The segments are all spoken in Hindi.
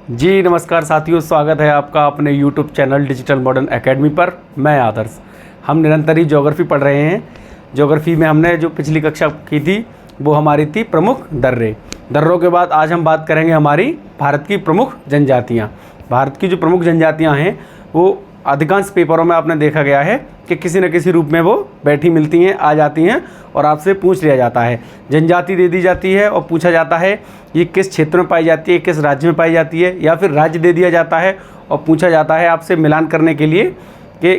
जी नमस्कार साथियों, स्वागत है आपका अपने YouTube channel digital modern academy पर। मैं आदर्श। हम निरंतर ही ज्योग्राफी पढ़ रहे हैं। ज्योग्राफी में हमने जो पिछली कक्षा की थी वो हमारी थी प्रमुख दर्रों के बाद आज हम बात करेंगे हमारी भारत की प्रमुख जनजातियाँ। भारत की जो प्रमुख जनजातियाँ हैं वो अधिकांश पेपरों में आपने देखा गया है कि किसी न किसी रूप में वो बैठी मिलती हैं, आ जाती हैं और आपसे पूछ लिया जाता है। जनजाति दे दी जाती है और पूछा जाता है ये किस क्षेत्र में पाई जाती है, किस राज्य में पाई जाती है, या फिर राज्य दे दिया जाता है और पूछा जाता है आपसे मिलान करने के लिए कि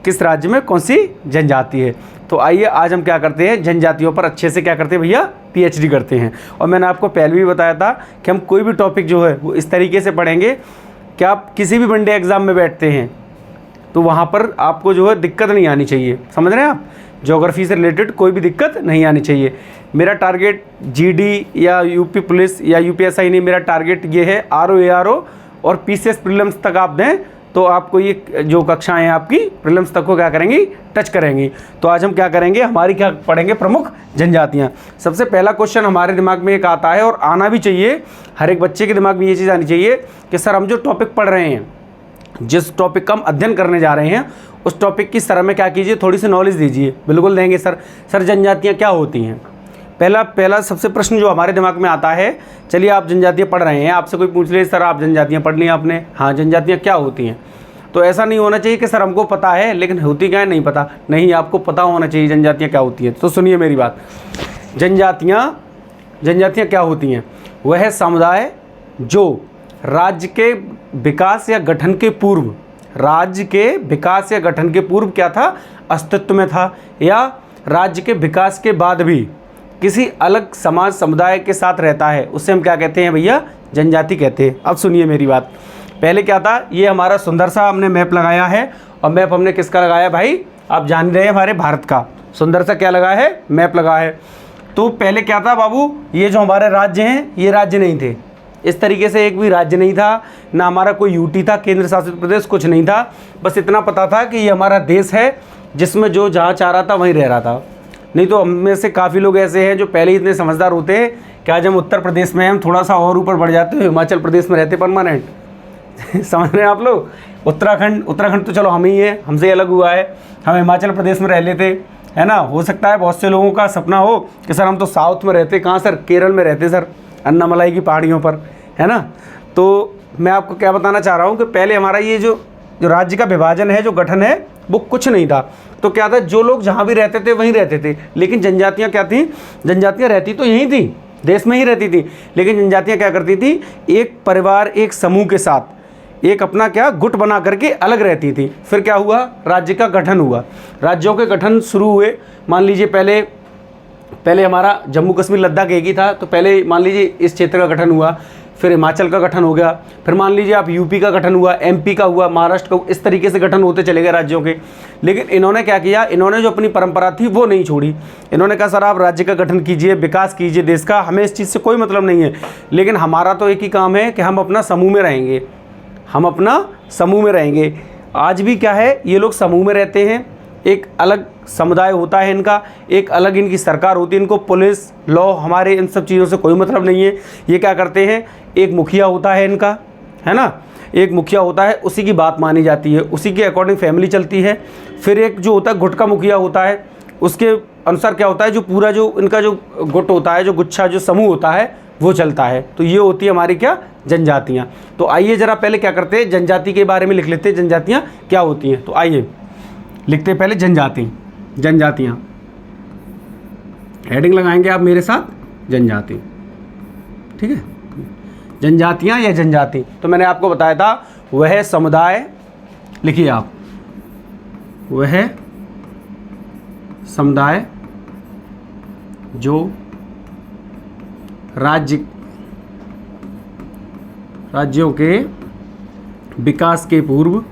किस राज्य में कौन सी जनजाति है। तो आइए आज हम क्या करते हैं, जनजातियों पर अच्छे से क्या करते हैं भैया, PhD करते हैं। और मैंने आपको पहले भी बताया था कि हम कोई भी टॉपिक जो है वो इस तरीके से पढ़ेंगे कि आप किसी भी वनडे एग्ज़ाम में बैठते हैं तो वहाँ पर आपको जो है दिक्कत नहीं आनी चाहिए। समझ रहे हैं आप, ज्योग्राफी से रिलेटेड कोई भी दिक्कत नहीं आनी चाहिए। मेरा टारगेट GD या UP पुलिस या UPSI नहीं, मेरा टारगेट ये है RO ARO और PCS प्रीलिम्स तक आप दें तो आपको ये जो कक्षाएं हैं आपकी प्रीलिम्स तक को क्या करेंगी, टच करेंगी। तो आज हम क्या करेंगे, हमारी क्या पढ़ेंगे, प्रमुख जनजातियाँ। सबसे पहला क्वेश्चन हमारे दिमाग में एक आता है और आना भी चाहिए, हर एक बच्चे के दिमाग में ये चीज़ आनी चाहिए कि सर हम जो टॉपिक पढ़ रहे हैं, जिस टॉपिक का हम अध्ययन करने जा रहे हैं उस टॉपिक की सर में क्या कीजिए, थोड़ी सी नॉलेज दीजिए। बिल्कुल देंगे सर जनजातियाँ क्या होती हैं। पहला सबसे प्रश्न जो हमारे दिमाग में आता है, चलिए आप जनजातियाँ पढ़ रहे हैं, आपसे कोई पूछ ले सर आप जनजातियाँ पढ़ ली आपने, हाँ जनजातियाँ क्या होती हैं। तो ऐसा नहीं होना चाहिए कि सर हमको पता है लेकिन होती क्या है नहीं पता। नहीं, आपको पता होना चाहिए जनजातियाँ क्या होती हैं। तो सुनिए मेरी बात, जनजातियाँ क्या होती हैं। वह समुदाय जो राज्य के विकास या गठन के पूर्व, क्या था, अस्तित्व में था, या राज्य के विकास के बाद भी किसी अलग समाज समुदाय के साथ रहता है, उससे हम क्या कहते हैं भैया, जनजाति कहते हैं। अब सुनिए मेरी बात, पहले क्या था, ये हमारा सुंदर सा हमने मैप लगाया है और मैप हमने किसका लगाया भाई, आप जान रहे हैं हमारे भारत का सुंदर सा क्या लगा है, मैप लगा है। तो पहले क्या था बाबू, ये जो हमारे राज्य हैं ये राज्य नहीं थे, इस तरीके से एक भी राज्य नहीं था, ना हमारा कोई UT था, केंद्र शासित प्रदेश, कुछ नहीं था। बस इतना पता था कि ये हमारा देश है जिसमें जो जहाँ चाह रहा था वहीं रह रहा था। नहीं तो हम में से काफ़ी लोग ऐसे हैं जो पहले ही इतने समझदार होते हैं कि आज हम उत्तर प्रदेश में हम थोड़ा सा और ऊपर बढ़ जाते हैं, हिमाचल प्रदेश में रहते परमानेंट। समझ रहे हैं आप लोग। उत्तराखंड तो चलो हम ही हैं, हमसे अलग हुआ है, हम हिमाचल प्रदेश में रह लेते, है ना। हो सकता है बहुत से लोगों का सपना हो कि सर हम तो साउथ में रहते, कहाँ सर, केरल में रहते सर, अन्नामलाई की पहाड़ियों पर, है ना। तो मैं आपको क्या बताना चाह रहा हूँ कि पहले हमारा ये जो राज्य का विभाजन है, जो गठन है, वो कुछ नहीं था। तो क्या था, जो लोग जहाँ भी रहते थे वहीं रहते थे। लेकिन जनजातियाँ क्या थी, जनजातियाँ रहती तो यहीं थी, देश में ही रहती थी, लेकिन जनजातियाँ क्या करती थी, एक परिवार, एक समूह के साथ एक अपना क्या गुट बना करके अलग रहती थी। फिर क्या हुआ, राज्य का गठन हुआ, राज्यों के गठन शुरू हुए। मान लीजिए पहले हमारा जम्मू कश्मीर लद्दाख एक ही था, तो पहले मान लीजिए इस क्षेत्र का गठन हुआ, फिर हिमाचल का गठन हो गया, फिर मान लीजिए आप UP का गठन हुआ, MP का हुआ, महाराष्ट्र का, इस तरीके से गठन होते चले गए राज्यों के। लेकिन इन्होंने क्या किया, इन्होंने जो अपनी परंपरा थी वो नहीं छोड़ी। इन्होंने कहा सर आप राज्य का गठन कीजिए, विकास कीजिए देश का, हमें इस चीज़ से कोई मतलब नहीं है, लेकिन हमारा तो एक ही काम है कि हम अपना समूह में रहेंगे, हम अपना समूह में रहेंगे। आज भी क्या है, ये लोग समूह में रहते हैं, एक अलग समुदाय होता है इनका, एक अलग इनकी सरकार होती है, इनको पुलिस, लॉ, हमारे इन सब चीज़ों से कोई मतलब नहीं है। ये क्या करते हैं, एक मुखिया होता है इनका, है ना, एक मुखिया होता है, उसी की बात मानी जाती है, उसी के अकॉर्डिंग फैमिली चलती है। फिर एक जो होता है गुट का मुखिया होता है, उसके अनुसार क्या होता है, जो पूरा जो इनका जो गुट होता है, जो गुच्छा, जो समूह होता है वो चलता है। तो ये होती है हमारी क्या, जनजातियाँ। तो आइए ज़रा पहले क्या करते हैं, जनजाति के बारे में लिख लेते हैं, जनजातियाँ क्या होती हैं। तो आइए लिखते हैं पहले जनजातियाँ, हेडिंग लगाएंगे आप मेरे साथ, जनजाति, ठीक है। जनजातियाँ या जनजाति, तो मैंने आपको बताया था वह समुदाय, लिखिए आप, वह समुदाय जो राज्यों के विकास के पूर्व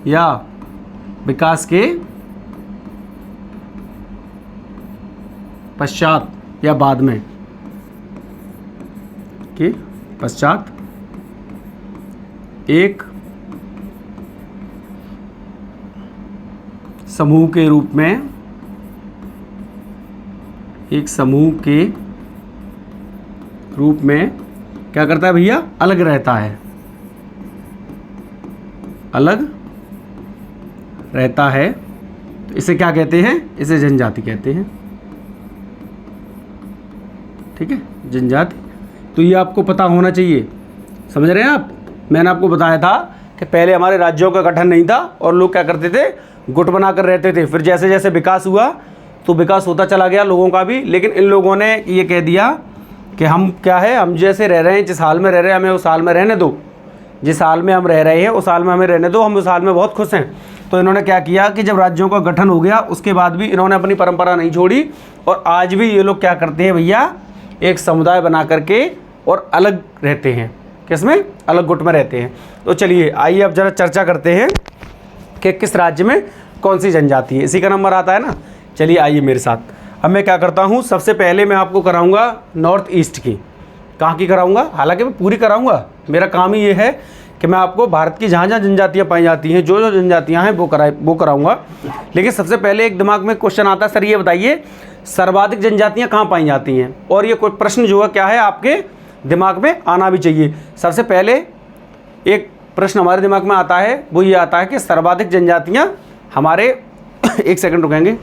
या विकास के पश्चात या बाद में के पश्चात एक समूह के रूप में एक समूह के रूप में क्या करता है भैया, अलग रहता है, अलग रहता है, तो इसे क्या कहते हैं, इसे जनजाति कहते हैं। ठीक है, जनजाति। तो ये आपको पता होना चाहिए, समझ रहे हैं आप। मैंने आपको बताया था कि पहले हमारे राज्यों का गठन नहीं था और लोग क्या करते थे, गुट बनाकर रहते थे। फिर जैसे जैसे विकास हुआ तो विकास होता चला गया लोगों का भी, लेकिन इन लोगों ने ये कह दिया कि हम क्या है, हम जैसे रह रहे हैं, जिस हाल में रह रहे हैं हमें उस हाल में रहने दो, जिस हाल में हम रह रहे हैं उस हाल में हमें रहने दो, हम उस हाल में बहुत खुश हैं। तो इन्होंने क्या किया कि जब राज्यों का गठन हो गया उसके बाद भी इन्होंने अपनी परंपरा नहीं छोड़ी, और आज भी ये लोग क्या करते हैं भैया, एक समुदाय बना करके और अलग रहते हैं। किसमें, अलग गुट में रहते हैं। तो चलिए आइए अब जरा चर्चा करते हैं कि किस राज्य में कौन सी जनजाति है, इसी का नंबर आता है ना। चलिए आइए मेरे साथ। अब मैं क्या करता हूँ, सबसे पहले मैं आपको कराऊंगा नॉर्थ ईस्ट की। कहाँ की कराऊंगा, हालांकि मैं पूरी कराऊंगा, मेरा काम ही ये है कि मैं आपको भारत की जहाँ जहाँ जनजातियाँ पाई जाती हैं, जो जो जनजातियाँ हैं वो कराऊंगा। लेकिन सबसे पहले एक दिमाग में क्वेश्चन आता है, सर ये बताइए सर्वाधिक जनजातियाँ कहाँ पाई जाती हैं। और ये कोई प्रश्न जो है क्या है, आपके दिमाग में आना भी चाहिए। सबसे पहले एक प्रश्न हमारे दिमाग में आता है, वो ये आता है कि सर्वाधिक जनजातियाँ हमारे एक सेकंड रुकेंगे।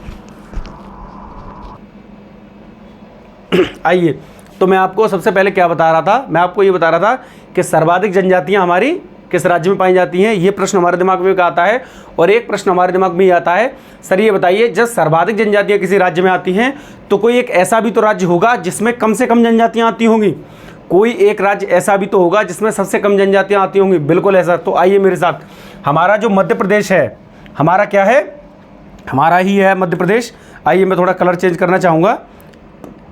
आइए, तो मैं आपको सबसे पहले क्या बता रहा था, मैं आपको ये बता रहा था कि सर्वाधिक जनजातियाँ हमारी किस राज्य में पाई जाती हैं। ये प्रश्न हमारे दिमाग में आता है। और एक प्रश्न हमारे दिमाग में ये आता है, सर ये बताइए जब सर्वाधिक जनजातियाँ किसी राज्य में आती हैं तो कोई एक ऐसा भी तो राज्य होगा जिसमें कम से कम जनजातियाँ आती होंगी। कोई एक राज्य ऐसा भी तो होगा जिसमें सबसे कम जनजातियाँ आती होंगी। बिल्कुल ऐसा। तो आइए मेरे साथ, हमारा जो मध्य प्रदेश है, हमारा क्या है, हमारा ही है मध्य प्रदेश। आइए मैं थोड़ा कलर चेंज करना चाहूँगा,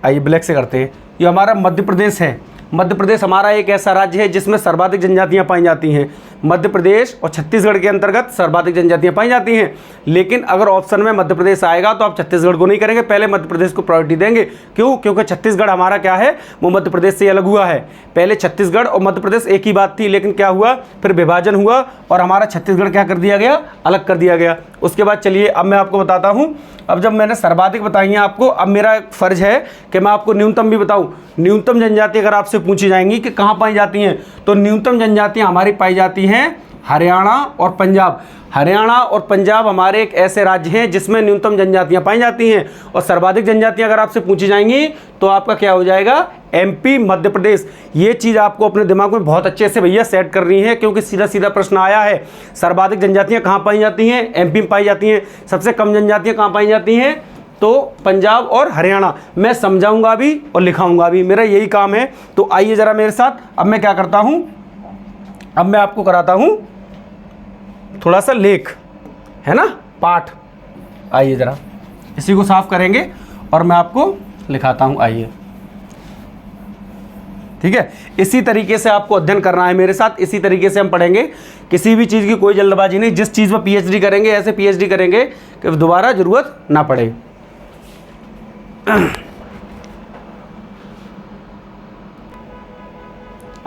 आइए ब्लैक से करते हैं। ये हमारा मध्य प्रदेश है। मध्य प्रदेश हमारा एक ऐसा राज्य है जिसमें सर्वाधिक जनजातियाँ पाई जाती हैं। मध्य प्रदेश और छत्तीसगढ़ के अंतर्गत सर्वाधिक जनजातियाँ पाई जाती हैं। लेकिन अगर ऑप्शन में मध्य प्रदेश आएगा तो आप छत्तीसगढ़ को नहीं करेंगे, पहले मध्य प्रदेश को प्रायोरिटी देंगे। क्यों? क्योंकि छत्तीसगढ़ हमारा क्या है, वो मध्य प्रदेश से अलग हुआ है। पहले छत्तीसगढ़ और मध्य प्रदेश एक ही बात थी, लेकिन क्या हुआ, फिर विभाजन हुआ और हमारा छत्तीसगढ़ क्या कर दिया गया, अलग कर दिया गया। उसके बाद चलिए अब मैं आपको बताता हूँ। अब जब मैंने सर्वाधिक बताई है आपको, अब मेरा फ़र्ज है कि मैं आपको न्यूनतम भी बताऊँ। न्यूनतम जनजाति अगर आपसे पूछी जाएंगी कि कहाँ पाई जाती हैं, तो न्यूनतम जनजातियाँ हमारी पाई जाती हैं हरियाणा और पंजाब। हरियाणा और पंजाब हमारे एक ऐसे राज्य हैं जिसमें न्यूनतम जनजातियाँ पाई जाती हैं। और सर्वाधिक जनजातियाँ अगर आपसे पूछी जाएंगी तो आपका क्या हो जाएगा, एमपी, मध्य प्रदेश। ये चीज़ आपको अपने दिमाग में बहुत अच्छे से भैया सेट करनी है, क्योंकि सीधा सीधा प्रश्न आया है। सर्वाधिक जनजातियाँ कहाँ पाई जाती हैं, एमपी में पाई जाती हैं। सबसे कम जनजातियाँ कहाँ पाई जाती हैं, तो पंजाब और हरियाणा। मैं समझाऊंगा भी और लिखाऊंगा भी, मेरा यही काम है। तो आइए ज़रा मेरे साथ, अब मैं क्या करता हूँ, अब मैं आपको कराता हूँ थोड़ा सा लेख, है ना, पाठ। आइए ज़रा इसी को साफ करेंगे और मैं आपको लिखाता हूँ। आइए, ठीक है। इसी तरीके से आपको अध्ययन करना है मेरे साथ, इसी तरीके से हम पढ़ेंगे। किसी भी चीज़ की कोई जल्दबाजी नहीं। जिस चीज़ में पीएचडी करेंगे ऐसे पीएचडी करेंगे कि दोबारा ज़रूरत ना पड़े।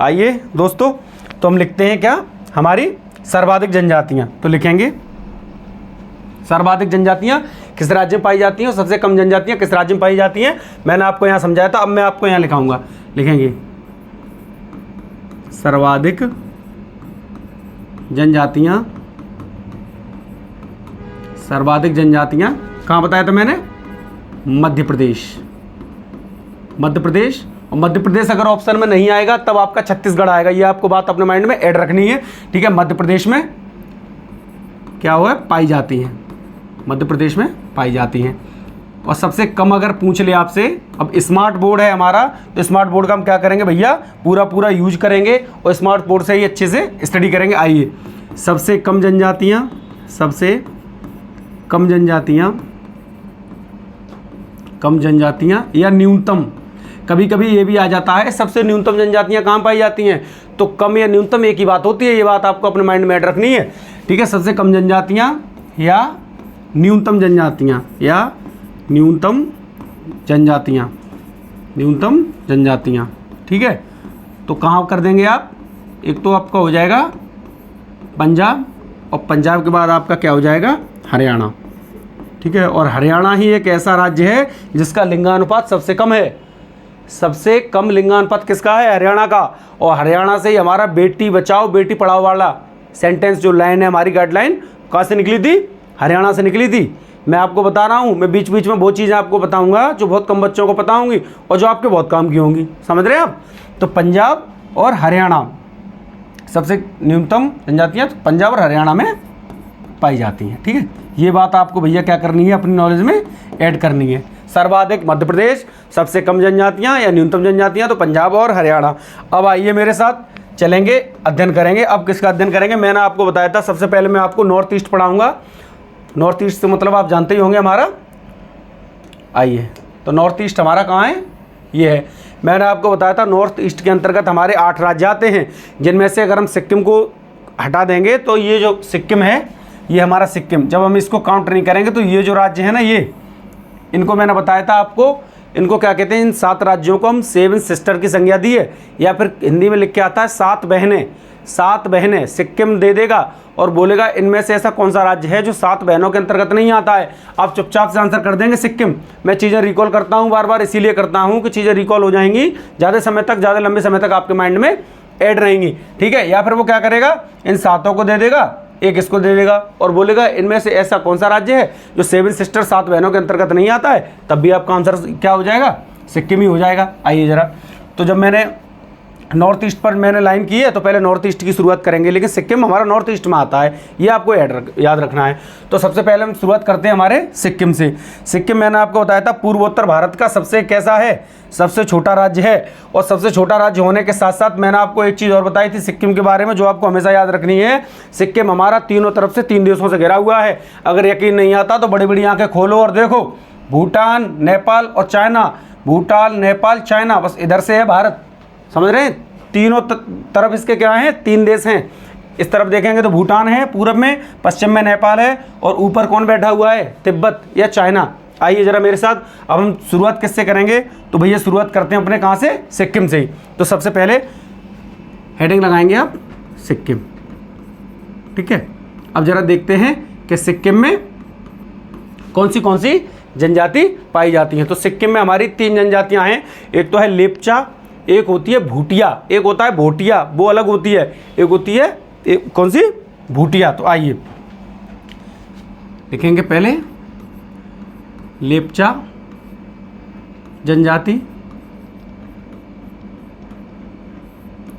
आइए दोस्तों, तो हम लिखते हैं क्या, हमारी सर्वाधिक जनजातियां। तो लिखेंगे सर्वाधिक जनजातियां किस राज्य में पाई जाती हैं और सबसे कम जनजातियां किस राज्य में पाई जाती हैं। मैंने आपको यहां समझाया था, अब मैं आपको यहां लिखाऊंगा। लिखेंगे सर्वाधिक जनजातियां, सर्वाधिक जनजातियां कहां बताया था मैंने, मध्य प्रदेश। मध्य प्रदेश, और मध्य प्रदेश अगर ऑप्शन में नहीं आएगा तब आपका छत्तीसगढ़ आएगा। ये आपको बात अपने माइंड में ऐड रखनी है, ठीक है। मध्य प्रदेश में क्या हुआ, पाई जाती हैं, मध्य प्रदेश में पाई जाती हैं। और सबसे कम अगर पूछ ले आपसे, अब स्मार्ट बोर्ड है हमारा, तो स्मार्ट बोर्ड का हम क्या करेंगे भैया, पूरा यूज करेंगे और स्मार्ट बोर्ड से ही अच्छे से स्टडी करेंगे। आइए, सबसे कम जनजातियाँ, सबसे कम जनजातियाँ, कम जनजातियाँ या न्यूनतम, कभी कभी ये भी आ जाता है सबसे न्यूनतम जनजातियाँ कहाँ पाई जाती हैं। तो कम या न्यूनतम एक ही बात होती है, ये बात आपको अपने माइंड में ऐड रखनी है, ठीक है। सबसे कम जनजातियाँ या न्यूनतम जनजातियाँ, या न्यूनतम जनजातियाँ, न्यूनतम जनजातियाँ, ठीक है। तो कहाँ कर देंगे आप, एक तो आपका हो जाएगा पंजाब, और पंजाब के बाद आपका क्या हो जाएगा, हरियाणा। ठीक है। और हरियाणा ही एक ऐसा राज्य है जिसका लिंगानुपात सबसे कम है। सबसे कम लिंगानुपात किसका है? हरियाणा का। और हरियाणा से ही हमारा बेटी बचाओ बेटी पढ़ाओ वाला सेंटेंस जो लाइन है हमारी गाइडलाइन कहाँ से निकली थी? हरियाणा से निकली थी। मैं आपको बता रहा हूँ, मैं बीच बीच में बहुत चीज़ें आपको बताऊँगा जो बहुत कम बच्चों को पता होंगी और जो आपके बहुत काम की होंगी। समझ रहे हैं आप? तो पंजाब और हरियाणा सबसे न्यूनतम जनजातियाँ तो पंजाब और हरियाणा में पाई जाती हैं। ठीक है, ये बात आपको भैया क्या करनी है? अपनी नॉलेज में ऐड करनी है। सर्वाधिक मध्य प्रदेश, सबसे कम जनजातियाँ या न्यूनतम जनजातियाँ तो पंजाब और हरियाणा। अब आइए मेरे साथ चलेंगे, अध्ययन करेंगे। अब किसका अध्ययन करेंगे? मैंने आपको बताया था सबसे पहले मैं आपको नॉर्थ ईस्ट पढ़ाऊँगा। नॉर्थ ईस्ट से मतलब आप जानते ही होंगे हमारा। आइए, तो नॉर्थ ईस्ट हमारा कहाँ है? ये है। मैंने आपको बताया था नॉर्थ ईस्ट के अंतर्गत हमारे 8 राज्य आते हैं, जिनमें से अगर हम सिक्किम को हटा देंगे तो ये जो सिक्किम है ये हमारा सिक्किम, जब हम इसको काउंट नहीं करेंगे तो ये जो राज्य है ना, ये इनको मैंने बताया था आपको, इनको क्या कहते हैं? इन 7 राज्यों को हम 7 सिस्टर की संज्ञा दी है, या फिर हिंदी में लिख के आता है 7 बहनें। 7 बहनें सिक्किम दे देगा और बोलेगा इनमें से ऐसा कौन सा राज्य है जो 7 बहनों के अंतर्गत नहीं आता है। आप चुपचाप से आंसर कर देंगे सिक्किम। मैं चीज़ें रिकॉल करता हूँ बार बार, इसीलिए करता हूँ कि चीज़ें रिकॉल हो जाएंगी, ज़्यादा समय तक, ज़्यादा लंबे समय तक आपके माइंड में ऐड रहेंगी। ठीक है, या फिर वो क्या करेगा? इन 7 को दे देगा, एक इसको दे देगा और बोलेगा इनमें से ऐसा कौन सा राज्य है जो 7 सिस्टर 7 बहनों के अंतर्गत नहीं आता है, तब भी आपका आंसर क्या हो जाएगा? सिक्किम ही हो जाएगा। आइए ज़रा, तो जब मैंने नॉर्थ ईस्ट पर मैंने लाइन की है तो पहले नॉर्थ ईस्ट की शुरुआत करेंगे, लेकिन सिक्किम हमारा नॉर्थ ईस्ट में आता है, ये आपको याद रखना है। तो सबसे पहले हम शुरुआत करते हैं हमारे सिक्किम से। सिक्किम मैंने आपको बताया था पूर्वोत्तर भारत का सबसे कैसा है? सबसे छोटा राज्य है। और सबसे छोटा राज्य होने के साथ साथ मैंने आपको एक चीज़ और बताई थी सिक्किम के बारे में जो आपको हमेशा याद रखनी है। सिक्किम हमारा तीनों तरफ से 3 देशों से घिरा हुआ है। अगर यकीन नहीं आता तो बड़ी बड़ी आंखें खोलो और देखो, भूटान, नेपाल और चाइना। भूटान, नेपाल, चाइना, बस इधर से है भारत। समझ रहे हैं? तीनों तरफ इसके क्या हैं? 3 देश हैं। इस तरफ देखेंगे तो भूटान है पूरब में, पश्चिम में नेपाल है और ऊपर कौन बैठा हुआ है? तिब्बत या चाइना। आइए ज़रा मेरे साथ, अब हम शुरुआत किससे करेंगे? तो भैया शुरुआत करते हैं अपने कहाँ से? सिक्किम से ही। तो सबसे पहले हेडिंग लगाएंगे आप सिक्किम। ठीक है, अब ज़रा देखते हैं कि सिक्किम में कौन सी जनजाति पाई जाती हैं। तो सिक्किम में हमारी 3 जनजातियाँ हैं। एक तो है लेपचा, एक होती है भूटिया, एक होता है भोटिया, वो अलग होती है। एक होती है कौन सी? भूटिया। तो आइए लिखेंगे पहले लेपचा जनजाति,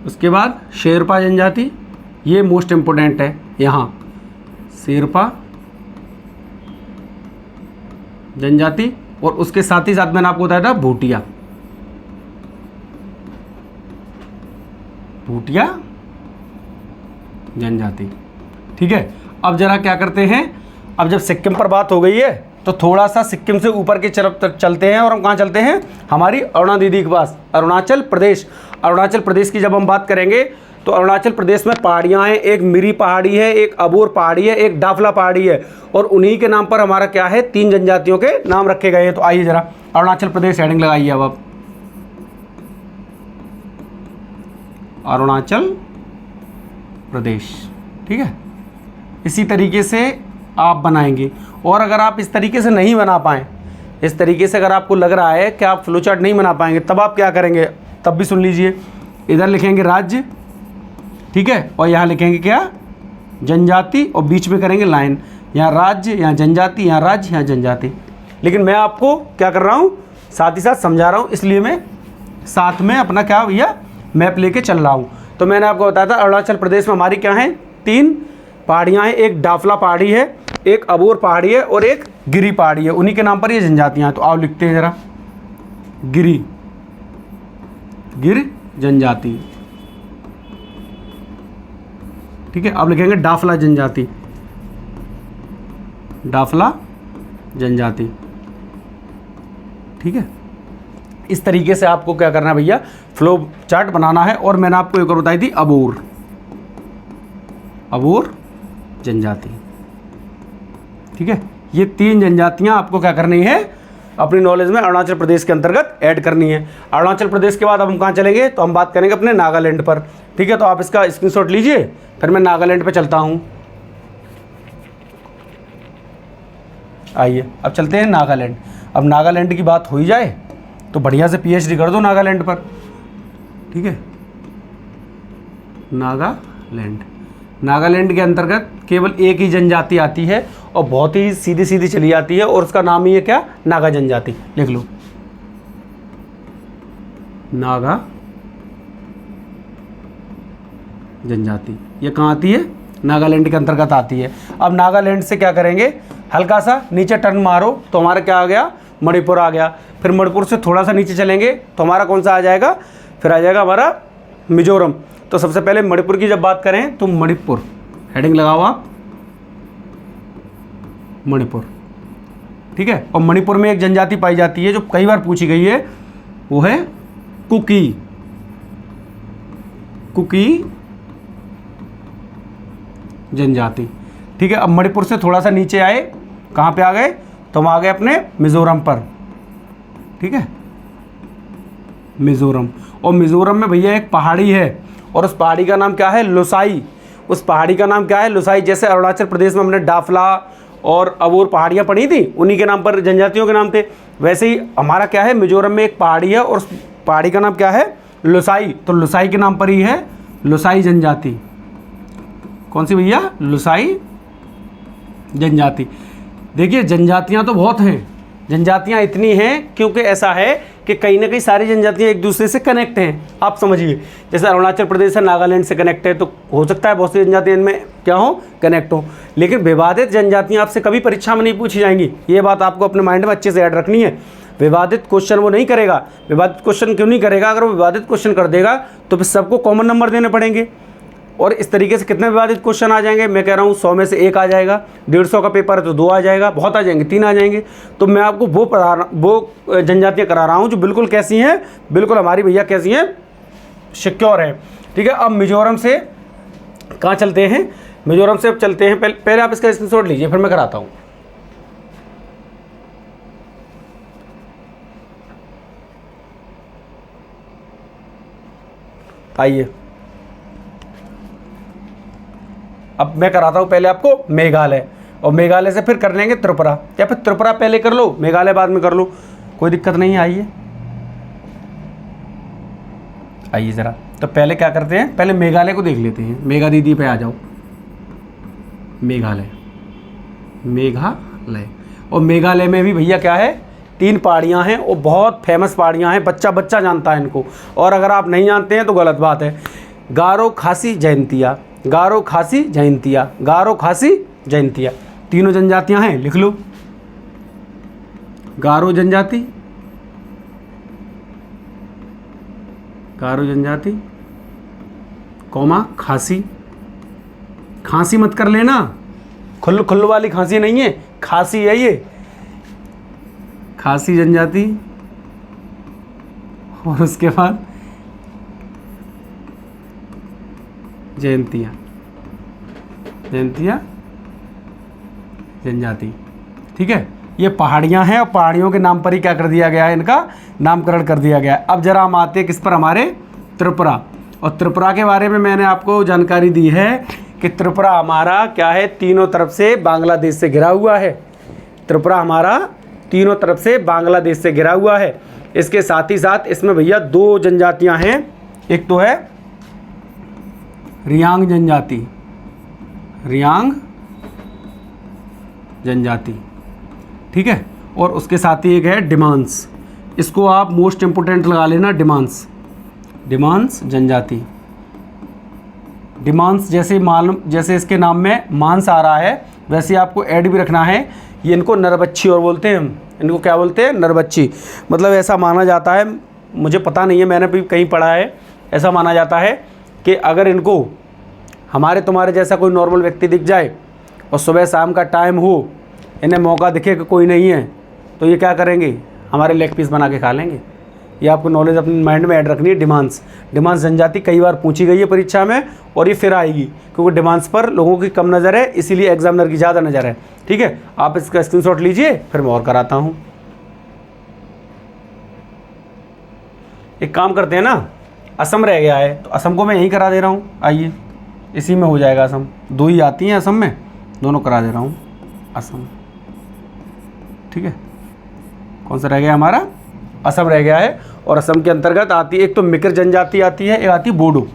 उसके बाद शेरपा जनजाति, ये मोस्ट इम्पोर्टेंट है यहाँ, शेरपा जनजाति, और उसके साथ ही साथ मैंने आपको बताया था भूटिया। भूटिया जनजाति। ठीक है, अब जरा क्या करते हैं, अब जब सिक्किम पर बात हो गई है तो थोड़ा सा सिक्किम से ऊपर की तरफ चलते हैं और हम कहाँ चलते हैं? हमारी अरुणा दीदी के पास, अरुणाचल प्रदेश। अरुणाचल प्रदेश की जब हम बात करेंगे तो अरुणाचल प्रदेश में पहाड़ियाँ हैं। एक मिरी पहाड़ी है, एक अबोर पहाड़ी है, एक डाफला पहाड़ी है, और उन्हीं के नाम पर हमारा क्या है? 3 जनजातियों के नाम रखे गए हैं। तो आइए ज़रा अरुणाचल प्रदेश हेडिंग लगाइए अब आप। अरुणाचल प्रदेश। ठीक है, इसी तरीके से आप बनाएंगे। और अगर आप इस तरीके से नहीं बना पाएँ, इस तरीके से अगर आपको लग रहा है कि आप फ्लो चार्ट नहीं बना पाएंगे, तब आप क्या करेंगे? तब भी सुन लीजिए, इधर लिखेंगे राज्य, ठीक है, और यहाँ लिखेंगे क्या? जनजाति, और बीच में करेंगे लाइन, यहाँ राज्य, यहाँ जनजाति, यहाँ राज्य, यहाँ जनजाति। लेकिन मैं आपको क्या कर रहा हूँ? साथ ही साथ समझा रहा हूँ, इसलिए मैं साथ में अपना क्या भैया मैप लेके चल रहा हूँ। तो मैंने आपको बताया था अरुणाचल प्रदेश में हमारी क्या है? 3 पहाड़ियाँ हैं। एक डाफला पहाड़ी है, एक अबोर पहाड़ी है और एक गिरी पहाड़ी है। उन्हीं के नाम पर ये जनजातियाँ हैं। तो आप लिखते हैं ज़रा, गिर जनजाति। ठीक है, अब लिखेंगे डाफला जनजाति, डाफला जनजाति। ठीक है, इस तरीके से आपको क्या करना है भैया? फ्लो चार्ट बनाना है। और मैंने आपको एक और बताई थी अबोर जनजाति। ठीक है, ये 3 जनजातियां आपको क्या करनी है? अपनी नॉलेज में अरुणाचल प्रदेश के अंतर्गत ऐड करनी है। अरुणाचल प्रदेश के बाद अब हम कहाँ चलेंगे? तो हम बात करेंगे अपने नागालैंड पर। ठीक है, तो आप इसका स्क्रीनशॉट लीजिए, फिर मैं नागालैंड पर चलता हूँ। आइए अब चलते हैं नागालैंड। अब नागालैंड की बात हो ही जाए तो बढ़िया से पीएचडी कर दो नागालैंड पर, ठीक है। नागालैंड के अंतर्गत केवल एक ही जनजाति आती है और बहुत ही सीधी सीधी चली जाती है और उसका नाम ही है क्या, नागा जनजाति। लिख लो, नागा जनजाति। ये कहाँ आती है, नागालैंड के अंतर्गत आती है। अब नागालैंड से क्या करेंगे, हल्का सा नीचे टर्न मारो तो हमारा क्या आ गया, मणिपुर आ गया। फिर मणिपुर से थोड़ा सा नीचे चलेंगे तो हमारा कौन सा आ जाएगा, फिर आ जाएगा हमारा मिजोरम। तो सबसे पहले मणिपुर की जब बात करें तो मणिपुर, हेडिंग लगाओ आप, मणिपुर, ठीक है। और मणिपुर में एक जनजाति पाई जाती है जो कई बार पूछी गई है, वो है कुकी, कुकी जनजाति, ठीक है। अब मणिपुर से थोड़ा सा नीचे आए, कहाँ पे आ गए, तो हम आ गए अपने मिजोरम पर, ठीक है, मिजोरम। और मिजोरम में भैया एक पहाड़ी है और उस पहाड़ी का नाम क्या है, लोसाई। उस पहाड़ी का नाम क्या है, लोसाई। जैसे अरुणाचल प्रदेश में हमने डाफला और अबोर पहाड़ियाँ पढ़ी थी, उन्हीं के नाम पर जनजातियों के नाम थे, वैसे ही हमारा क्या है, मिजोरम में एक पहाड़ी है और उस पहाड़ी का नाम क्या है, लोसाई। तो लोसाई के नाम पर ही है लोसाई जनजाति। कौन सी भैया, लोसाई जनजाति। देखिए जनजातियां तो बहुत हैं, जनजातियां इतनी हैं क्योंकि ऐसा है कि कहीं ना कहीं सारी जनजातियां एक दूसरे से कनेक्ट हैं। आप समझिए, जैसे अरुणाचल प्रदेश है नागालैंड से कनेक्ट है, तो हो सकता है बहुत सी जनजातियां इनमें क्या हो, कनेक्ट हो। लेकिन विवादित जनजातियां आपसे कभी परीक्षा में नहीं पूछी जाएंगी, ये बात आपको अपने माइंड में अच्छे से ऐड रखनी है। विवादित क्वेश्चन वो नहीं करेगा। विवादित क्वेश्चन क्यों नहीं करेगा, अगर वो विवादित क्वेश्चन कर देगा तो फिर सबको कॉमन नंबर देने पड़ेंगे। और इस तरीके से कितने विवादित क्वेश्चन आ जाएंगे, मैं कह रहा हूँ 100 में से 1 आ जाएगा, 150 का पेपर है तो 2 आ जाएगा, बहुत आ जाएंगे, 3 आ जाएंगे। तो मैं आपको वो जनजातियाँ करा रहा हूँ जो बिल्कुल कैसी हैं, बिल्कुल हमारी भैया कैसी हैं, सिक्योर है, ठीक है। अब मिजोरम से कहाँ चलते हैं, मिजोरम से अब चलते हैं, पहले आप इसका स्क्रीनशॉट लीजिए फिर मैं कराता हूँ। आइए अब मैं कराता हूँ पहले आपको मेघालय, और मेघालय से फिर कर लेंगे त्रिपुरा, या फिर त्रिपुरा पहले कर लो मेघालय बाद में कर लो, कोई दिक्कत नहीं है। आइए ज़रा, तो पहले क्या करते हैं, पहले मेघालय को देख लेते हैं। मेघा दीदी पे आ जाओ, मेघालय, मेघालय। और मेघालय में भी भैया क्या है, 3 पहाड़ियाँ हैं और बहुत फेमस पहाड़ियाँ हैं, बच्चा बच्चा जानता है इनको, और अगर आप नहीं जानते हैं तो गलत बात है। गारो, खासी, जयंतिया, गारो, खासी, जयंतिया, गारो, खासी, जयंतिया, तीनों जनजातियां हैं, लिख लो। गारो जनजाति, गारो जनजाति, कौमा खासी, खांसी मत कर लेना, खुल्लू खुल्लू वाली खांसी नहीं है, खासी है ये, खासी जनजाति। और उसके बाद जयंतिया, जयंतिया जनजाति, ठीक है। ये पहाड़ियाँ हैं और पहाड़ियों के नाम पर ही क्या कर दिया गया है, इनका नामकरण कर दिया गया है। अब जरा हम आते हैं किस पर, हमारे त्रिपुरा। और त्रिपुरा के बारे में मैंने आपको जानकारी दी है कि त्रिपुरा हमारा क्या है, तीनों तरफ से बांग्लादेश से घिरा हुआ है। त्रिपुरा हमारा तीनों तरफ से बांग्लादेश से घिरा हुआ है। इसके साथ ही साथ इसमें भैया 2 जनजातियां हैं, एक तो है रियांग जनजाति, रियांग जनजाति, ठीक है। और उसके साथ ही एक है डिमांस, इसको आप मोस्ट इंपोर्टेंट लगा लेना, डिमांस, डिमांस जनजाति। डिमांस जैसे मालूम, जैसे इसके नाम में मांस आ रहा है, वैसे आपको ऐड भी रखना है। ये इनको नरबच्ची और बोलते हैं, हम इनको क्या बोलते हैं, नरबच्ची। मतलब ऐसा माना जाता है, मुझे पता नहीं है, मैंने भी कहीं पढ़ा है, ऐसा माना जाता है कि अगर इनको हमारे तुम्हारे जैसा कोई नॉर्मल व्यक्ति दिख जाए और सुबह शाम का टाइम हो, इन्हें मौका दिखे कि कोई नहीं है, तो ये क्या करेंगे, हमारे लेग पीस बना के खा लेंगे। ये आपको नॉलेज अपने माइंड में ऐड रखनी है। डिमांस, डिमांस जनजाति कई बार पूछी गई है परीक्षा में और ये फिर आएगी, क्योंकि डिमांस पर लोगों की कम नज़र है, इसीलिए एग्जामिनर की ज़्यादा नज़र है, ठीक है। आप इसका स्क्रीनशॉट लीजिए, फिर मैं और कराता हूँ। एक काम करते हैं ना, असम रह गया है तो असम को मैं यहीं करा दे रहा हूँ। आइए, इसी में हो जाएगा असम, 2 ही आती हैं असम में, दोनों करा दे रहा हूँ। असम, ठीक है, कौन सा रह गया हमारा, असम रह गया है। और असम के अंतर्गत आती है एक तो मिकिर जनजाति आती है, एक आती है बोडो,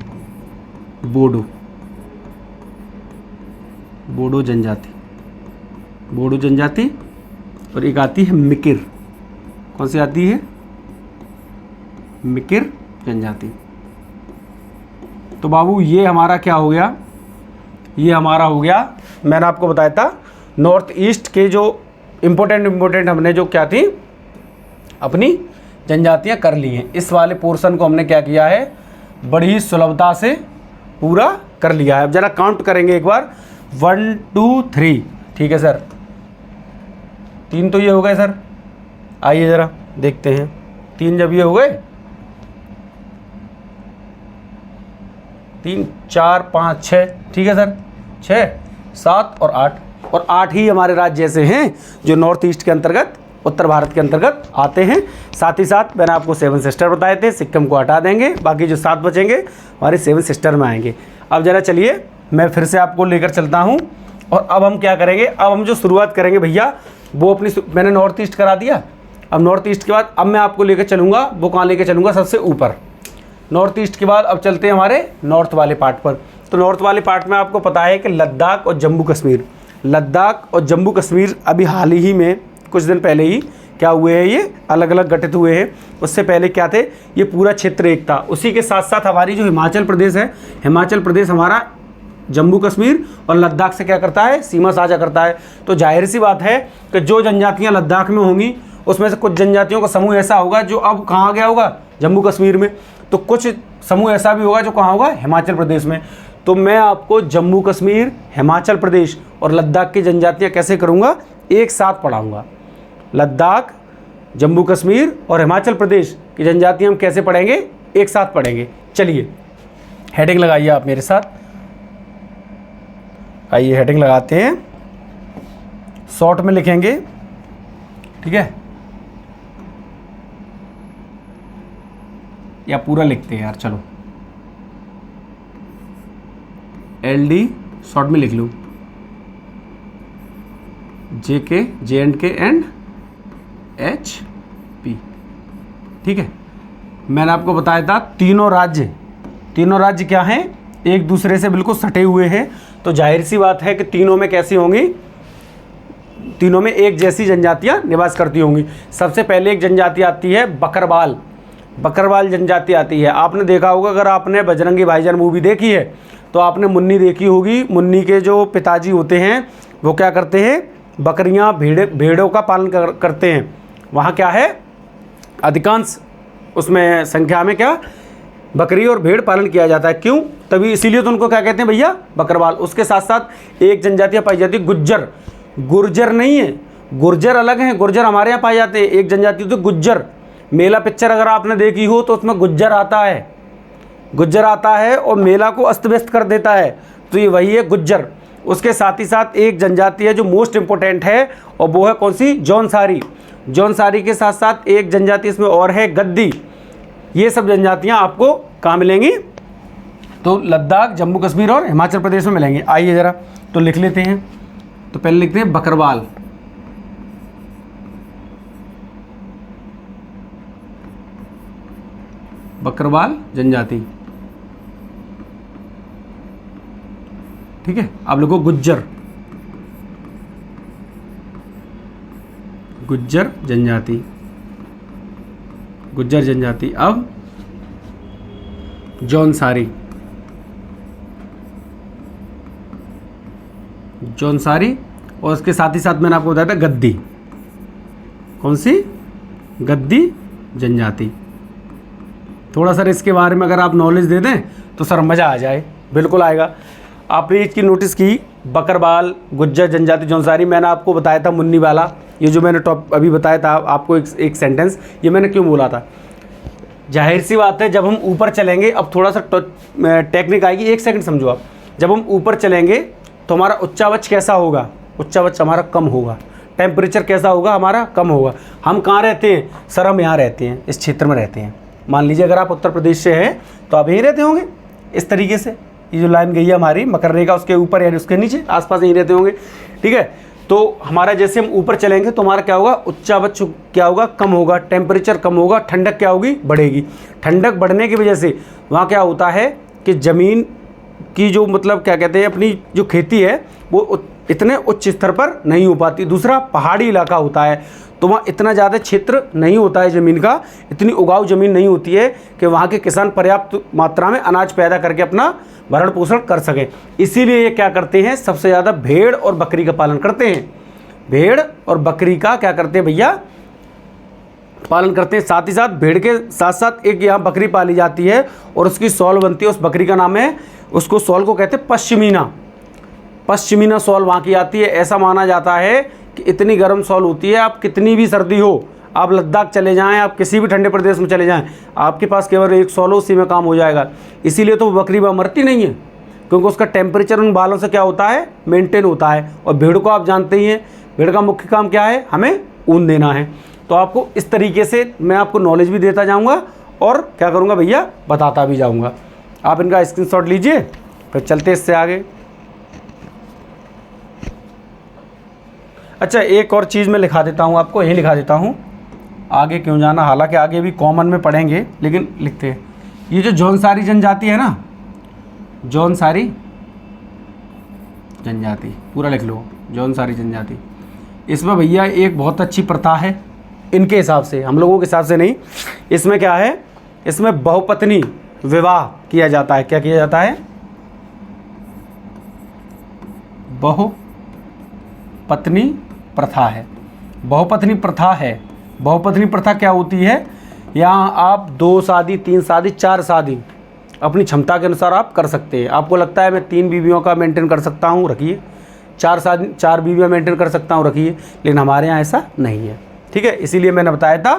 बोडो बोडो जनजाति, बोडो जनजाति, और एक आती है मिकिर, कौन सी आती है, मिकिर जनजाति। तो बाबू ये हमारा क्या हो गया, ये हमारा हो गया, मैंने आपको बताया था नॉर्थ ईस्ट के जो इम्पोर्टेंट हमने जो क्या थी अपनी जनजातियां कर ली हैं। इस वाले पोर्शन को हमने क्या किया है, बड़ी ही सुलभता से पूरा कर लिया है। अब जरा काउंट करेंगे एक बार, 1 2 3, ठीक है सर, 3 तो ये हो गए सर, आइए ज़रा देखते हैं, 3 जब ये हो गए, 3 4 5 6, ठीक है सर, 6 7 और 8, और 8 ही हमारे राज्य ऐसे हैं जो नॉर्थ ईस्ट के अंतर्गत, उत्तर भारत के अंतर्गत आते हैं। साथ ही साथ मैंने आपको 7 सिस्टर बताए थे, सिक्किम को हटा देंगे, बाकी जो 7 बचेंगे हमारे 7 सिस्टर में आएंगे। अब ज़रा चलिए मैं फिर से आपको लेकर चलता हूँ, और अब हम क्या करेंगे, अब हम जो शुरुआत करेंगे भैया वो अपनी, मैंने नॉर्थ ईस्ट करा दिया, अब नॉर्थ ईस्ट के बाद अब मैं आपको लेकर चलूँगा, वो कहाँ लेकर चलूँगा, सबसे ऊपर नॉर्थ ईस्ट के बाद अब चलते हैं हमारे नॉर्थ वाले पार्ट पर। तो नॉर्थ वाले पार्ट में आपको पता है कि लद्दाख और जम्मू कश्मीर, लद्दाख और जम्मू कश्मीर अभी हाल ही में कुछ दिन पहले ही क्या हुए हैं, ये अलग अलग गठित हुए हैं। उससे पहले क्या थे, ये पूरा क्षेत्र एक था। उसी के साथ साथ हमारी जो हिमाचल प्रदेश है, हिमाचल प्रदेश हमारा जम्मू कश्मीर और लद्दाख से क्या करता है, सीमा साझा करता है। तो जाहिर सी बात है कि जो जनजातियाँ लद्दाख में होंगी उसमें से कुछ जनजातियों का समूह ऐसा होगा जो अब कहाँ गया होगा, जम्मू कश्मीर में, तो कुछ समूह ऐसा भी होगा जो कहाँ होगा, हिमाचल प्रदेश में। तो मैं आपको जम्मू कश्मीर, हिमाचल प्रदेश और लद्दाख की जनजातियाँ कैसे करूँगा, एक साथ पढ़ाऊँगा। लद्दाख, जम्मू कश्मीर और हिमाचल प्रदेश की जनजातियाँ हम कैसे पढ़ेंगे, एक साथ पढ़ेंगे। चलिए हेडिंग लगाइए आप मेरे साथ, आइए हेडिंग लगाते हैं, शॉर्ट में लिखेंगे, ठीक है, या पूरा लिखते हैं यार, चलो LD शॉर्ट में लिख लूँ, JK JNK एंड HP, ठीक है। मैंने आपको बताया था तीनों राज्य क्या हैं, एक दूसरे से बिल्कुल सटे हुए हैं। तो जाहिर सी बात है कि तीनों में कैसी होंगी, तीनों में एक जैसी जनजातियां निवास करती होंगी। सबसे पहले एक जनजाति आती है बकरवाल, बकरवाल जनजाति आती है। आपने देखा होगा, अगर आपने बजरंगी भाईजान मूवी देखी है तो आपने मुन्नी देखी होगी। मुन्नी के जो पिताजी होते हैं वो क्या करते हैं, बकरियां भेड़ों का पालन करते हैं। वहाँ क्या है, अधिकांश उसमें संख्या में क्या, बकरी और भेड़ पालन किया जाता है। क्यों, तभी इसीलिए तो उनको क्या कहते हैं भैया, बकरवाल। उसके साथ साथ एक जनजातियाँ पाई जाती है गुज्जर, गुर्जर नहीं है, गुर्जर अलग हैं, गुर्जर हमारे यहाँ पाए जाते हैं। एक जनजाति तो गुज्जर, मेला पिक्चर अगर आपने देखी हो तो उसमें गुज्जर आता है, गुज्जर आता है और मेला को अस्त व्यस्त कर देता है, तो ये वही है गुज्जर। उसके साथ ही साथ एक जनजाति है जो मोस्ट इम्पोर्टेंट है, और वो है कौन सी, जौनसारी। जौनसारी के साथ साथ एक जनजाति इसमें और है गद्दी। ये सब जनजातियाँ आपको कहाँ मिलेंगी, तो लद्दाख, जम्मू कश्मीर और हिमाचल प्रदेश में मिलेंगे। आइए ज़रा तो लिख लेते हैं, तो पहले लिखते हैं बकरवाल, बकरवाल जनजाति, ठीक है। अब लिखो गुज्जर, गुज्जर जनजाति, गुज्जर जनजाति। अब जौनसारी, जौनसारी, और उसके साथ ही साथ मैंने आपको बताया था गद्दी, कौन सी, गद्दी जनजाति। थोड़ा सर इसके बारे में अगर आप नॉलेज दे दें तो सर मज़ा आ जाए, बिल्कुल आएगा। आपने इसकी नोटिस की, बकरवाल, गुज्जर जनजाति, जौनसारी। मैंने आपको बताया था मुन्नी वाला, ये जो मैंने टॉप अभी बताया था आपको, एक सेंटेंस, ये मैंने क्यों बोला था, जाहिर सी बात है जब हम ऊपर चलेंगे, अब थोड़ा सा टेक्निक आएगी, एक सेकंड समझो आप। जब हम ऊपर चलेंगे तो हमारा उच्चावच कैसा होगा, उच्चावच हमारा कम होगा, टेम्परेचर कैसा होगा, हमारा कम होगा। हम कहाँ रहते हैं सर, हम यहाँ रहते हैं, इस क्षेत्र में रहते हैं। मान लीजिए अगर आप उत्तर प्रदेश से हैं तो आप यहीं रहते होंगे, इस तरीके से ये जो लाइन गई है हमारी मकर रेखा, उसके ऊपर या उसके नीचे आसपास यहीं रहते होंगे, ठीक है। तो हमारा जैसे हम ऊपर चलेंगे तो हमारा क्या होगा, उच्चावच क्या होगा, कम होगा, टेम्परेचर कम होगा, ठंडक क्या होगी, बढ़ेगी। ठंडक बढ़ने की वजह से वहाँ क्या होता है कि ज़मीन की जो मतलब क्या कहते हैं अपनी जो खेती है वो इतने उच्च स्तर पर नहीं हो पाती। दूसरा, पहाड़ी इलाका होता है तो वहाँ इतना ज़्यादा क्षेत्र नहीं होता है ज़मीन का, इतनी उगाऊ ज़मीन नहीं होती है कि वहाँ के किसान पर्याप्त मात्रा में अनाज पैदा करके अपना भरण पोषण कर सकें। इसीलिए ये क्या करते हैं, सबसे ज़्यादा भेड़ और बकरी का पालन करते हैं। भेड़ और बकरी का क्या करते हैं भैया, पालन करते हैं। साथ ही साथ भेड़ के साथ साथ एक यहाँ बकरी पाली जाती है और उसकी सॉल बनती है। उस बकरी का नाम है, उसको सॉल को कहते हैं पश्मीना। पश्मीना सॉल वहाँ की आती है। ऐसा माना जाता है कि इतनी गर्म सॉल होती है, आप कितनी भी सर्दी हो, आप लद्दाख चले जाएं, आप किसी भी ठंडे प्रदेश में चले जाएं, आपके पास केवल एक सॉल हो, उसी में काम हो जाएगा। इसीलिए तो बकरी वहाँ मरती नहीं है, क्योंकि उसका टेम्परेचर उन बालों से क्या होता है, मेंटेन होता है। और भेड़ को आप जानते ही हैं, भेड़ का मुख्य काम क्या है, हमें ऊन देना है। तो आपको इस तरीके से मैं आपको नॉलेज भी देता जाऊँगा और क्या करूँगा भैया, बताता भी जाऊँगा। आप इनका स्क्रीनशॉट लीजिए, फिर चलते इससे आगे। अच्छा, एक और चीज़ मैं लिखा देता हूँ आपको, यही लिखा देता हूँ, आगे क्यों जाना, हालांकि आगे भी कॉमन में पढ़ेंगे, लेकिन लिखते हैं। ये जो जौनसारी जनजाति है ना, जौनसारी जनजाति पूरा लिख लो, जौनसारी जनजाति। इसमें भैया एक बहुत अच्छी प्रथा है, इनके हिसाब से, हम लोगों के हिसाब से नहीं। इसमें क्या है, इसमें बहुपत्नी विवाह किया जाता है। क्या किया जाता है, बहुपत्नी प्रथा है। बहुपत्नी प्रथा है। बहुपत्नी प्रथा क्या होती है, यहाँ आप 2 शादी, 3 शादी, 4 शादी अपनी क्षमता के अनुसार आप कर सकते हैं। आपको लगता है मैं 3 बीवियों का मेंटेन कर सकता हूँ, रखिए। 4 शादी, 4 बीवियाँ मेंटेन कर सकता हूँ, रखिए। लेकिन हमारे यहाँ ऐसा नहीं है, ठीक है। इसीलिए मैंने बताया था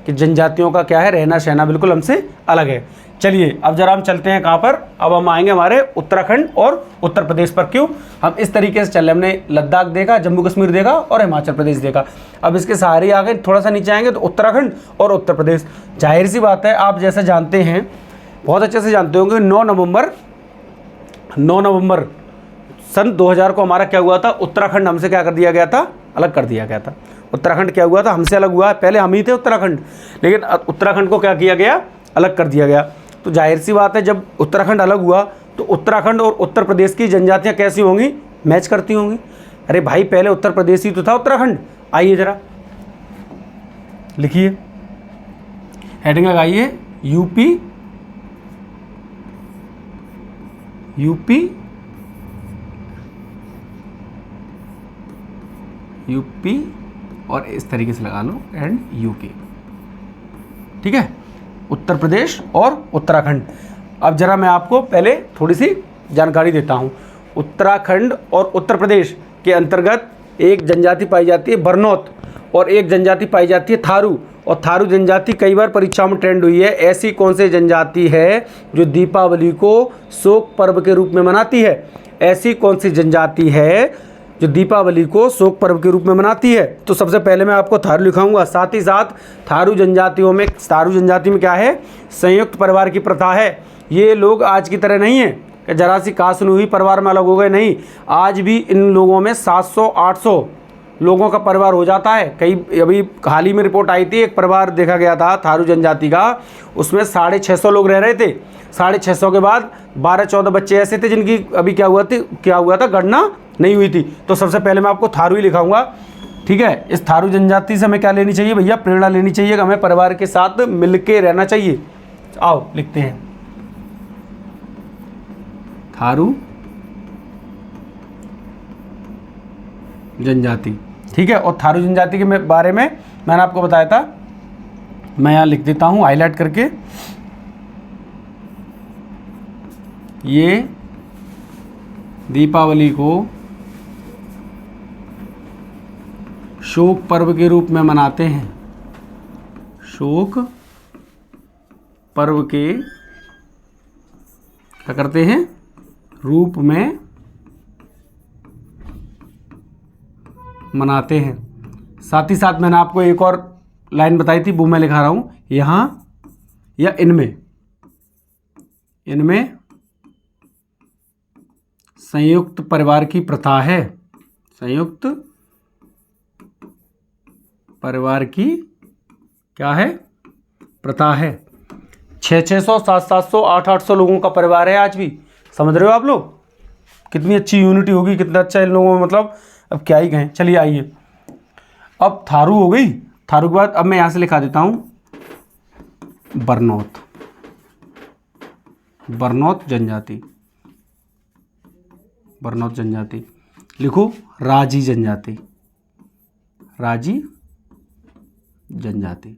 कि जनजातियों का क्या है, रहना सहना बिल्कुल हमसे अलग है। चलिए अब जरा हम चलते हैं कहाँ पर, अब हम आएंगे हमारे उत्तराखंड और उत्तर प्रदेश पर। क्यों हम इस तरीके से चले, हमने लद्दाख देखा, जम्मू कश्मीर देखा और हिमाचल प्रदेश देखा। अब इसके सहारे आगे थोड़ा सा नीचे आएंगे तो उत्तराखंड और उत्तर प्रदेश। जाहिर सी बात है, आप जैसे जानते हैं, बहुत अच्छे से जानते होंगे, 9 नवंबर सन 2000 को हमारा क्या हुआ था, उत्तराखंड हमसे क्या कर दिया गया था, अलग कर दिया गया था। उत्तराखंड क्या हुआ था, हमसे अलग हुआ। पहले हम ही थे उत्तराखंड, लेकिन उत्तराखंड को क्या किया गया, अलग कर दिया गया। तो जाहिर सी बात है, जब उत्तराखंड अलग हुआ तो उत्तराखंड और उत्तर प्रदेश की जनजातियां कैसी होंगी, मैच करती होंगी। अरे भाई, पहले उत्तर प्रदेश ही तो था उत्तराखंड। आइए जरा लिखिए, हेडिंग लगाइए, यूपी और इस तरीके से लगा लो, एंड यूके, ठीक है। उत्तर प्रदेश और उत्तराखंड। अब जरा मैं आपको पहले थोड़ी सी जानकारी देता हूँ। उत्तराखंड और उत्तर प्रदेश के अंतर्गत एक जनजाति पाई जाती है बरनौत, और एक जनजाति पाई जाती है थारू। और थारू जनजाति कई बार परीक्षाओं में ट्रेंड हुई है। ऐसी कौन सी जनजाति है जो दीपावली को शोक पर्व के रूप में मनाती है? ऐसी कौन सी जनजाति है जो दीपावली को शोक पर्व के रूप में मनाती है? तो सबसे पहले मैं आपको थारू लिखाऊंगा। साथ ही साथ थारू जनजाति में क्या है, संयुक्त परिवार की प्रथा है। ये लोग आज की तरह नहीं है कि जरा सी कासन हुई परिवार में अलग हो गए, नहीं। आज भी इन लोगों में 700-800 लोगों का परिवार हो जाता है। कई अभी हाल ही में रिपोर्ट आई थी, एक परिवार देखा गया था थारू जनजाति का, उसमें 650 लोग रह रहे थे। 650 के बाद 12-14 बच्चे ऐसे थे जिनकी अभी क्या हुआ था, गणना नहीं हुई थी। तो सबसे पहले मैं आपको थारू ही लिखाऊंगा, ठीक है। इस थारू जनजाति से हमें क्या लेनी चाहिए भैया, प्रेरणा लेनी चाहिए कि हमें परिवार के साथ मिलके रहना चाहिए। आओ लिखते हैं, थारू जनजाति, ठीक है। और थारू जनजाति के बारे में मैंने आपको बताया था, मैं यहाँ लिख देता हूँ हाईलाइट करके। ये दीपावली को शोक पर्व के रूप में मनाते हैं। शोक पर्व के क्या करते हैं, रूप में मनाते हैं। साथ ही साथ मैंने आपको एक और लाइन बताई थी, वो मैं लिखा रहा हूँ यहाँ, या इनमें संयुक्त परिवार की प्रथा है। संयुक्त परिवार की क्या है, प्रथा है। 600, 700, 800 लोगों का परिवार है आज भी। समझ रहे हो आप लोग, कितनी अच्छी यूनिटी होगी, कितना अच्छा इन लोगों में, मतलब अब क्या ही कहें। चलिए आइए, अब थारू हो गई। थारू के बाद अब मैं यहाँ से लिखा देता हूँ बरनौत, बरनौत जनजाति, बरनौत जनजाति। लिखो राजी जनजाति, राजी जनजाति।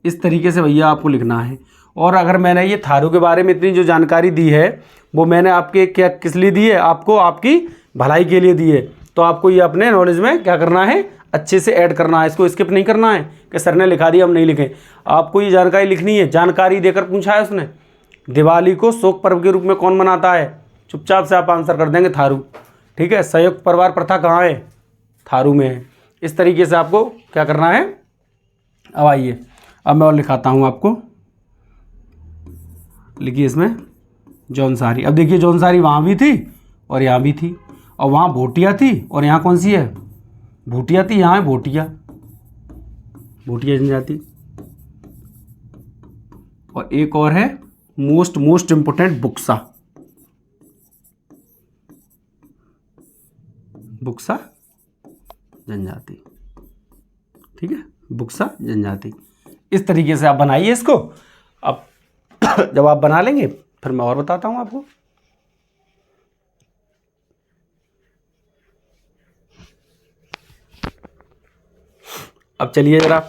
इस तरीके से भैया आपको लिखना है। और अगर मैंने ये थारू के बारे में इतनी जो जानकारी दी है वो मैंने आपके क्या किस लिए दी है, आपको आपकी भलाई के लिए दी है। तो आपको ये अपने नॉलेज में क्या करना है, अच्छे से ऐड करना है, इसको स्किप नहीं करना है कि सर ने लिखा दिया हम नहीं लिखें। आपको ये जानकारी लिखनी है। जानकारी देकर पूछा है उसने, दिवाली को शोक पर्व के रूप में कौन मनाता है, चुपचाप से आप आंसर कर देंगे थारू। ठीक है, संयुक्त परिवार प्रथा कहाँ है, थारू में है। इस तरीके से आपको क्या करना है। अब आइए, अब मैं और लिखाता हूँ आपको। लिखिए इसमें जौनसारी। अब देखिए जौनसारी वहाँ भी थी और यहाँ भी थी, और वहाँ भोटिया थी और यहाँ कौन सी है, भूटिया थी, यहाँ है भोटिया, भोटिया जनजाति। और एक और है मोस्ट इंपोर्टेंट बुक्सा, बुक्सा जनजाति। ठीक है, बुक्सा जनजाति। इस तरीके से आप बनाइए इसको। अब जब आप बना लेंगे फिर मैं और बताता हूं आपको। अब चलिए जरा,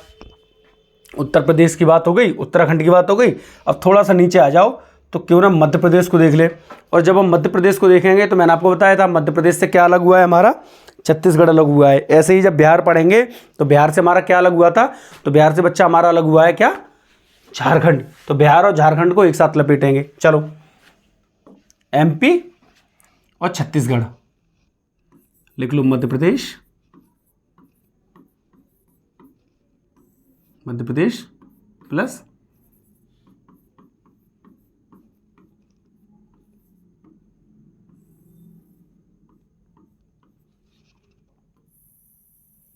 उत्तर प्रदेश की बात हो गई, उत्तराखंड की बात हो गई। अब थोड़ा सा नीचे आ जाओ तो क्यों ना मध्य प्रदेश को देख ले। और जब हम मध्य प्रदेश को देखेंगे तो मैंने आपको बताया था मध्य प्रदेश से क्या अलग हुआ है, हमारा छत्तीसगढ़ अलग हुआ है। ऐसे ही जब बिहार पढ़ेंगे तो बिहार से हमारा क्या अलग हुआ था, तो बिहार से बच्चा हमारा अलग हुआ है क्या, झारखंड। तो बिहार और झारखंड को एक साथ लपेटेंगे। चलो, एमपी और छत्तीसगढ़ लिख लो, मध्य प्रदेश, मध्य प्रदेश प्लस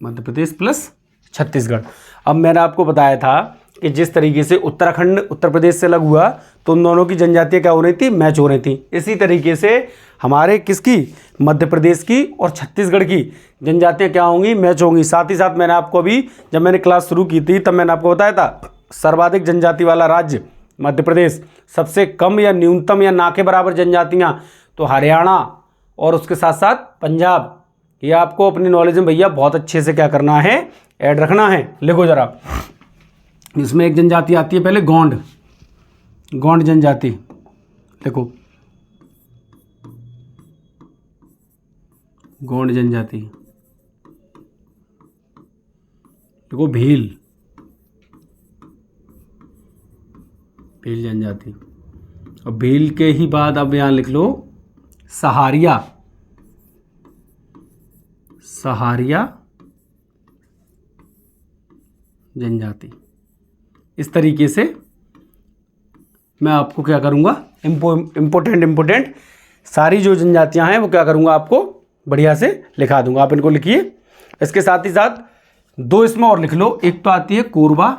मध्य प्रदेश प्लस छत्तीसगढ़। अब मैंने आपको बताया था कि जिस तरीके से उत्तराखंड उत्तर प्रदेश से अलग हुआ तो उन दोनों की जनजातियाँ क्या हो रही थी, मैच हो रही थी। इसी तरीके से हमारे किसकी, मध्य प्रदेश की और छत्तीसगढ़ की जनजातियाँ क्या होंगी, मैच होंगी। साथ ही साथ मैंने आपको अभी जब मैंने क्लास शुरू की थी तब मैंने आपको बताया था सर्वाधिक जनजाति वाला राज्य मध्य प्रदेश, सबसे कम या न्यूनतम या ना के बराबर जनजातियाँ तो हरियाणा और उसके साथ साथ पंजाब। ये आपको अपनी नॉलेज में भैया बहुत अच्छे से क्या करना है, ऐड रखना है। लिखो जरा, इसमें एक जनजाति आती है पहले गोंड, गोंड जनजाति। देखो गोंड जनजाति। देखो भील, भील जनजाति। और भील के ही बाद अब यहां लिख लो सहारिया, सहारिया जनजाति। इस तरीके से मैं आपको क्या करूंगा, इम्पोर्टेंट सारी जो जनजातियां हैं वो क्या करूंगा, आपको बढ़िया से लिखा दूंगा। आप इनको लिखिए। इसके साथ ही साथ दो इसमें और लिख लो। एक तो आती है कोरबा,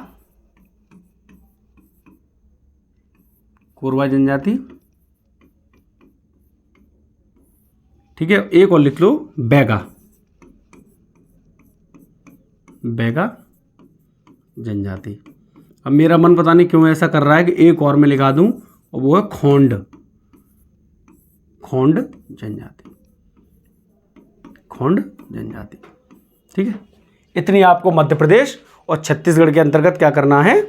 कोरबा जनजाति। ठीक है, एक और लिख लो बैगा, बैगा जनजाति। अब मेरा मन पता नहीं क्यों ऐसा कर रहा है कि एक और मैं लिखा दूं, और वो है खोंड, खोंड जनजाति, खोंड जनजाति। ठीक है, इतनी आपको मध्य प्रदेश और छत्तीसगढ़ के अंतर्गत क्या करना है,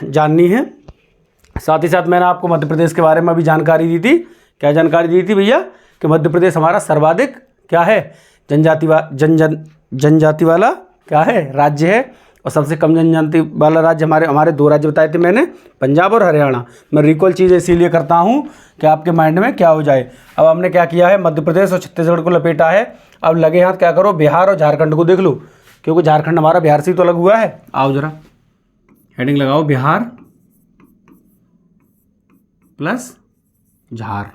जाननी है। साथ ही साथ मैंने आपको मध्य प्रदेश के बारे में अभी जानकारी दी थी। क्या जानकारी दी थी भैया, कि मध्य प्रदेश हमारा सर्वाधिक क्या है, जनजाति वाला क्या है, राज्य है। और सबसे कम जनजाति वाला राज्य हमारे दो राज्य बताए थे मैंने, पंजाब और हरियाणा। मैं रिकॉल चीज़ें इसीलिए करता हूँ कि आपके माइंड में क्या हो जाए। अब हमने क्या किया है, मध्य प्रदेश और छत्तीसगढ़ को लपेटा है। अब लगे हाथ क्या करो, बिहार और झारखंड को देख लो, क्योंकि झारखंड हमारा बिहार से ही तो अलग हुआ है। आओ जरा हेडिंग लगाओ, बिहार प्लस झार,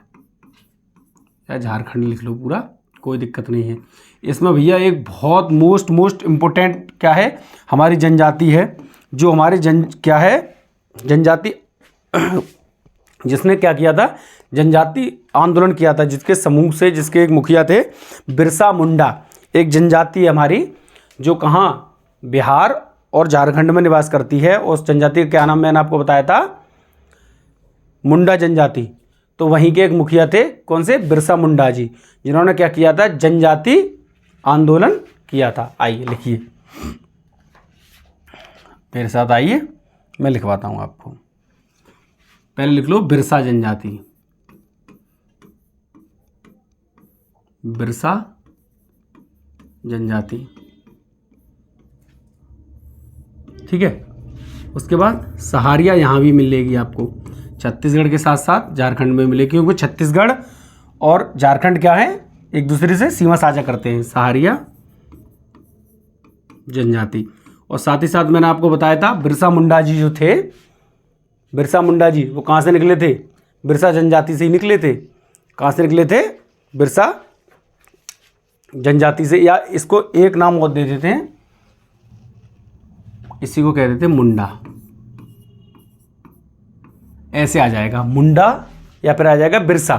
या झारखंड लिख लो पूरा, कोई दिक्कत नहीं है। इसमें भैया एक बहुत मोस्ट इम्पोर्टेंट क्या है, हमारी जनजाति है, जो हमारे क्या है जनजाति जिसने क्या किया था, जनजाति आंदोलन किया था, जिसके समूह से, जिसके एक मुखिया थे बिरसा मुंडा। एक जनजाति है हमारी जो कहाँ, बिहार और झारखंड में निवास करती है। उस जनजाति का क्या नाम मैंने आपको बताया था, मुंडा जनजाति। तो वहीं के एक मुखिया थे, कौन से, बिरसा मुंडा जी, जिन्होंने क्या किया था, जनजाति आंदोलन किया था। आइए लिखिए मेरे साथ, आइए मैं लिखवाता हूँ आपको। पहले लिख लो बिरसा जनजाति, बिरसा जनजाति, ठीक है। उसके बाद सहारिया यहाँ भी मिलेगी आपको, छत्तीसगढ़ के साथ साथ झारखंड में मिलेगी, क्योंकि छत्तीसगढ़ और झारखंड क्या है, एक दूसरे से सीमा साझा करते हैं। सहारिया जनजाति। और साथ ही साथ मैंने आपको बताया था बिरसा मुंडा जी जो थे, बिरसा मुंडा जी वो कहाँ से निकले थे, बिरसा जनजाति से ही निकले थे। कहाँ से निकले थे, बिरसा जनजाति से। या इसको एक नाम और दे देते हैं, इसी को कह देते हैं मुंडा। ऐसे आ जाएगा मुंडा, या फिर आ जाएगा बिरसा,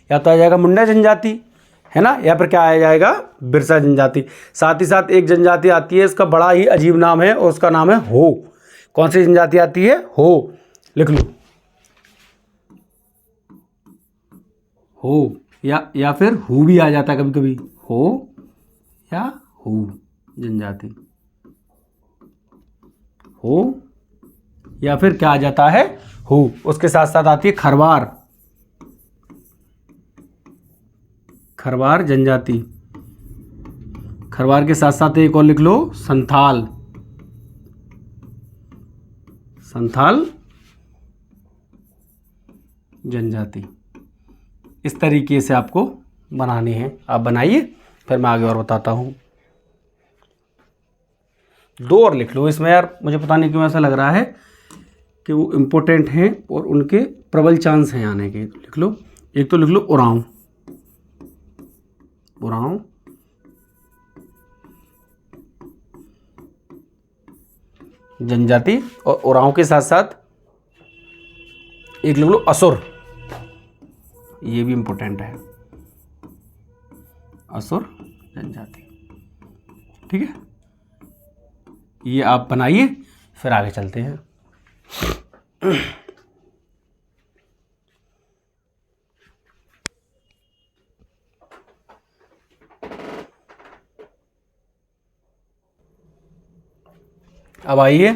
या तो आ जाएगा मुंडा जनजाति, है ना, या फिर क्या आ जाएगा, बिरसा जनजाति। साथ ही साथ एक जनजाति आती है, इसका बड़ा ही अजीब नाम है, और उसका नाम है हो। कौन सी जनजाति आती है, हो, लिख लो हो, या फिर हु भी आ जाता है कभी कभी, हो या हु जनजाति, हो या फिर क्या आ जाता है, हु। उसके साथ साथ आती है खरवार, खरवार जनजाति। खरवार के साथ साथ एक और लिख लो, संथाल, संथाल जनजाति। इस तरीके से आपको बनाने हैं, आप बनाइए, फिर मैं आगे और बताता हूँ। दो और लिख लो इसमें यार, मुझे पता नहीं क्यों ऐसा लग रहा है कि वो इम्पोर्टेंट हैं और उनके प्रबल चांस हैं आने के। लिख लो, एक तो लिख लो उरांव, उरांव जनजाति। और उरांव के साथ साथ एक लिख लो असुर, ये भी इम्पोर्टेंट है, असुर जनजाति, ठीक है। ये आप बनाइए, फिर आगे चलते हैं। अब आइए,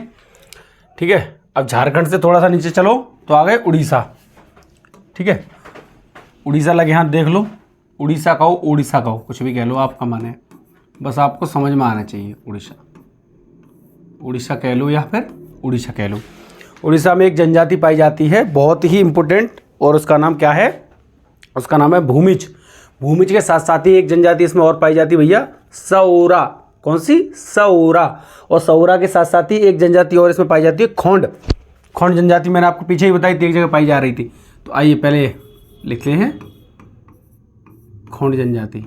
ठीक है। अब झारखंड से थोड़ा सा नीचे चलो तो आ गए उड़ीसा, ठीक है। उड़ीसा लगे हाथ देख लो, उड़ीसा कहो, उड़ीसा कहो, कुछ भी कह लो, आपका मन है, बस आपको समझ में आना चाहिए। उड़ीसा, उड़ीसा कह लो या फिर उड़ीसा कह लो। उड़ीसा में एक जनजाति पाई जाती है, बहुत ही इम्पोर्टेंट, और उसका नाम क्या है, उसका नाम है भूमिज। भूमिज के साथ साथ ही एक जनजाति इसमें और पाई जाती है भैया, सौरा। कौन सी, सौरा। और सौरा के साथ साथ ही एक जनजाति और इसमें पाई जाती है, खोंड। खोंड जनजाति मैंने आपको पीछे ही बताई थी, एक जगह पाई जा रही थी। तो आइए पहले लिखते हैं खोंड जनजाति,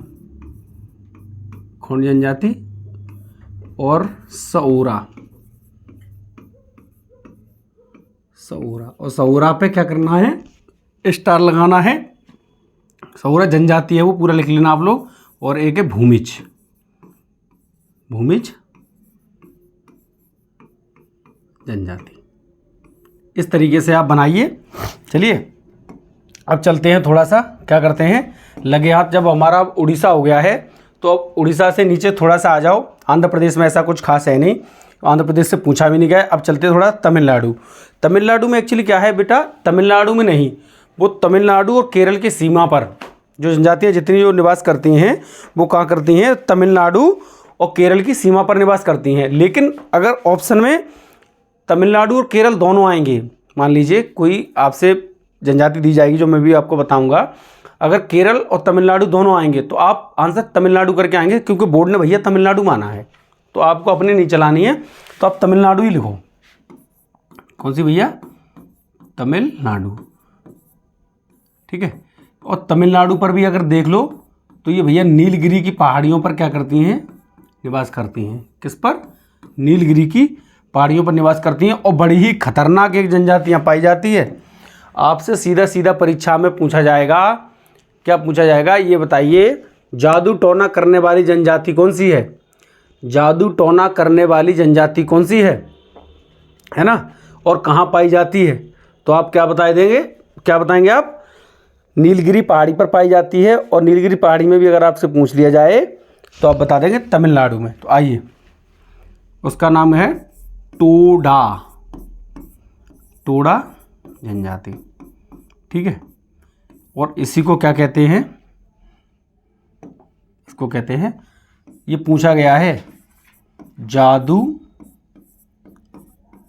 खोंड जनजाति और सौरा, सौरा। और सौरा पे क्या करना है, स्टार लगाना है। सौरा जनजाति है वो, पूरा लिख लेना आप लोग। और एक है भूमिज, भूमिज जनजाति। इस तरीके से आप बनाइए। चलिए अब चलते हैं, थोड़ा सा क्या करते हैं, लगे हाथ। जब हमारा उड़ीसा हो गया है तो अब उड़ीसा से नीचे थोड़ा सा आ जाओ। आंध्र प्रदेश में ऐसा कुछ खास है नहीं, आंध्र प्रदेश से पूछा भी नहीं गया। अब चलते थोड़ा तमिलनाडु। तमिलनाडु में एक्चुअली क्या है बेटा, तमिलनाडु में नहीं, वो तमिलनाडु और केरल की सीमा पर जो जनजातियाँ जितनी जो निवास करती हैं वो कहाँ करती हैं, तमिलनाडु और केरल की सीमा पर निवास करती हैं। लेकिन अगर ऑप्शन में तमिलनाडु और केरल दोनों आएंगे, मान लीजिए कोई आपसे जनजाति दी जाएगी जो मैं भी आपको बताऊंगा, अगर केरल और तमिलनाडु दोनों आएंगे तो आप आंसर तमिलनाडु करके आएंगे, क्योंकि बोर्ड ने भैया तमिलनाडु माना है, तो आपको अपने नहीं चलानी है, तो आप तमिलनाडु ही लिखो। कौन सी भैया, तमिलनाडु, ठीक है। और तमिलनाडु पर भी अगर देख लो तो ये भैया नीलगिरी की पहाड़ियों पर क्या करती हैं, निवास करती हैं। किस पर? नीलगिरी की पहाड़ियों पर निवास करती हैं और बड़ी ही खतरनाक एक जनजातियाँ पाई जाती है। आपसे सीधा सीधा परीक्षा में पूछा जाएगा, क्या पूछा जाएगा ये बताइए, जादू टोना करने वाली जनजाति कौन सी है? जादू टोना करने वाली जनजाति कौन सी है ना, और कहाँ पाई जाती है? तो आप क्या बता देंगे, क्या बताएंगे आप? नीलगिरी पहाड़ी पर पाई जाती है, और नीलगिरी पहाड़ी में भी अगर आपसे पूछ लिया जाए तो आप बता देंगे तमिलनाडु में। तो आइए, उसका नाम है टोडा, टोडा जनजाति, ठीक है। और इसी को क्या कहते हैं? इसको कहते हैं, ये पूछा गया है, जादू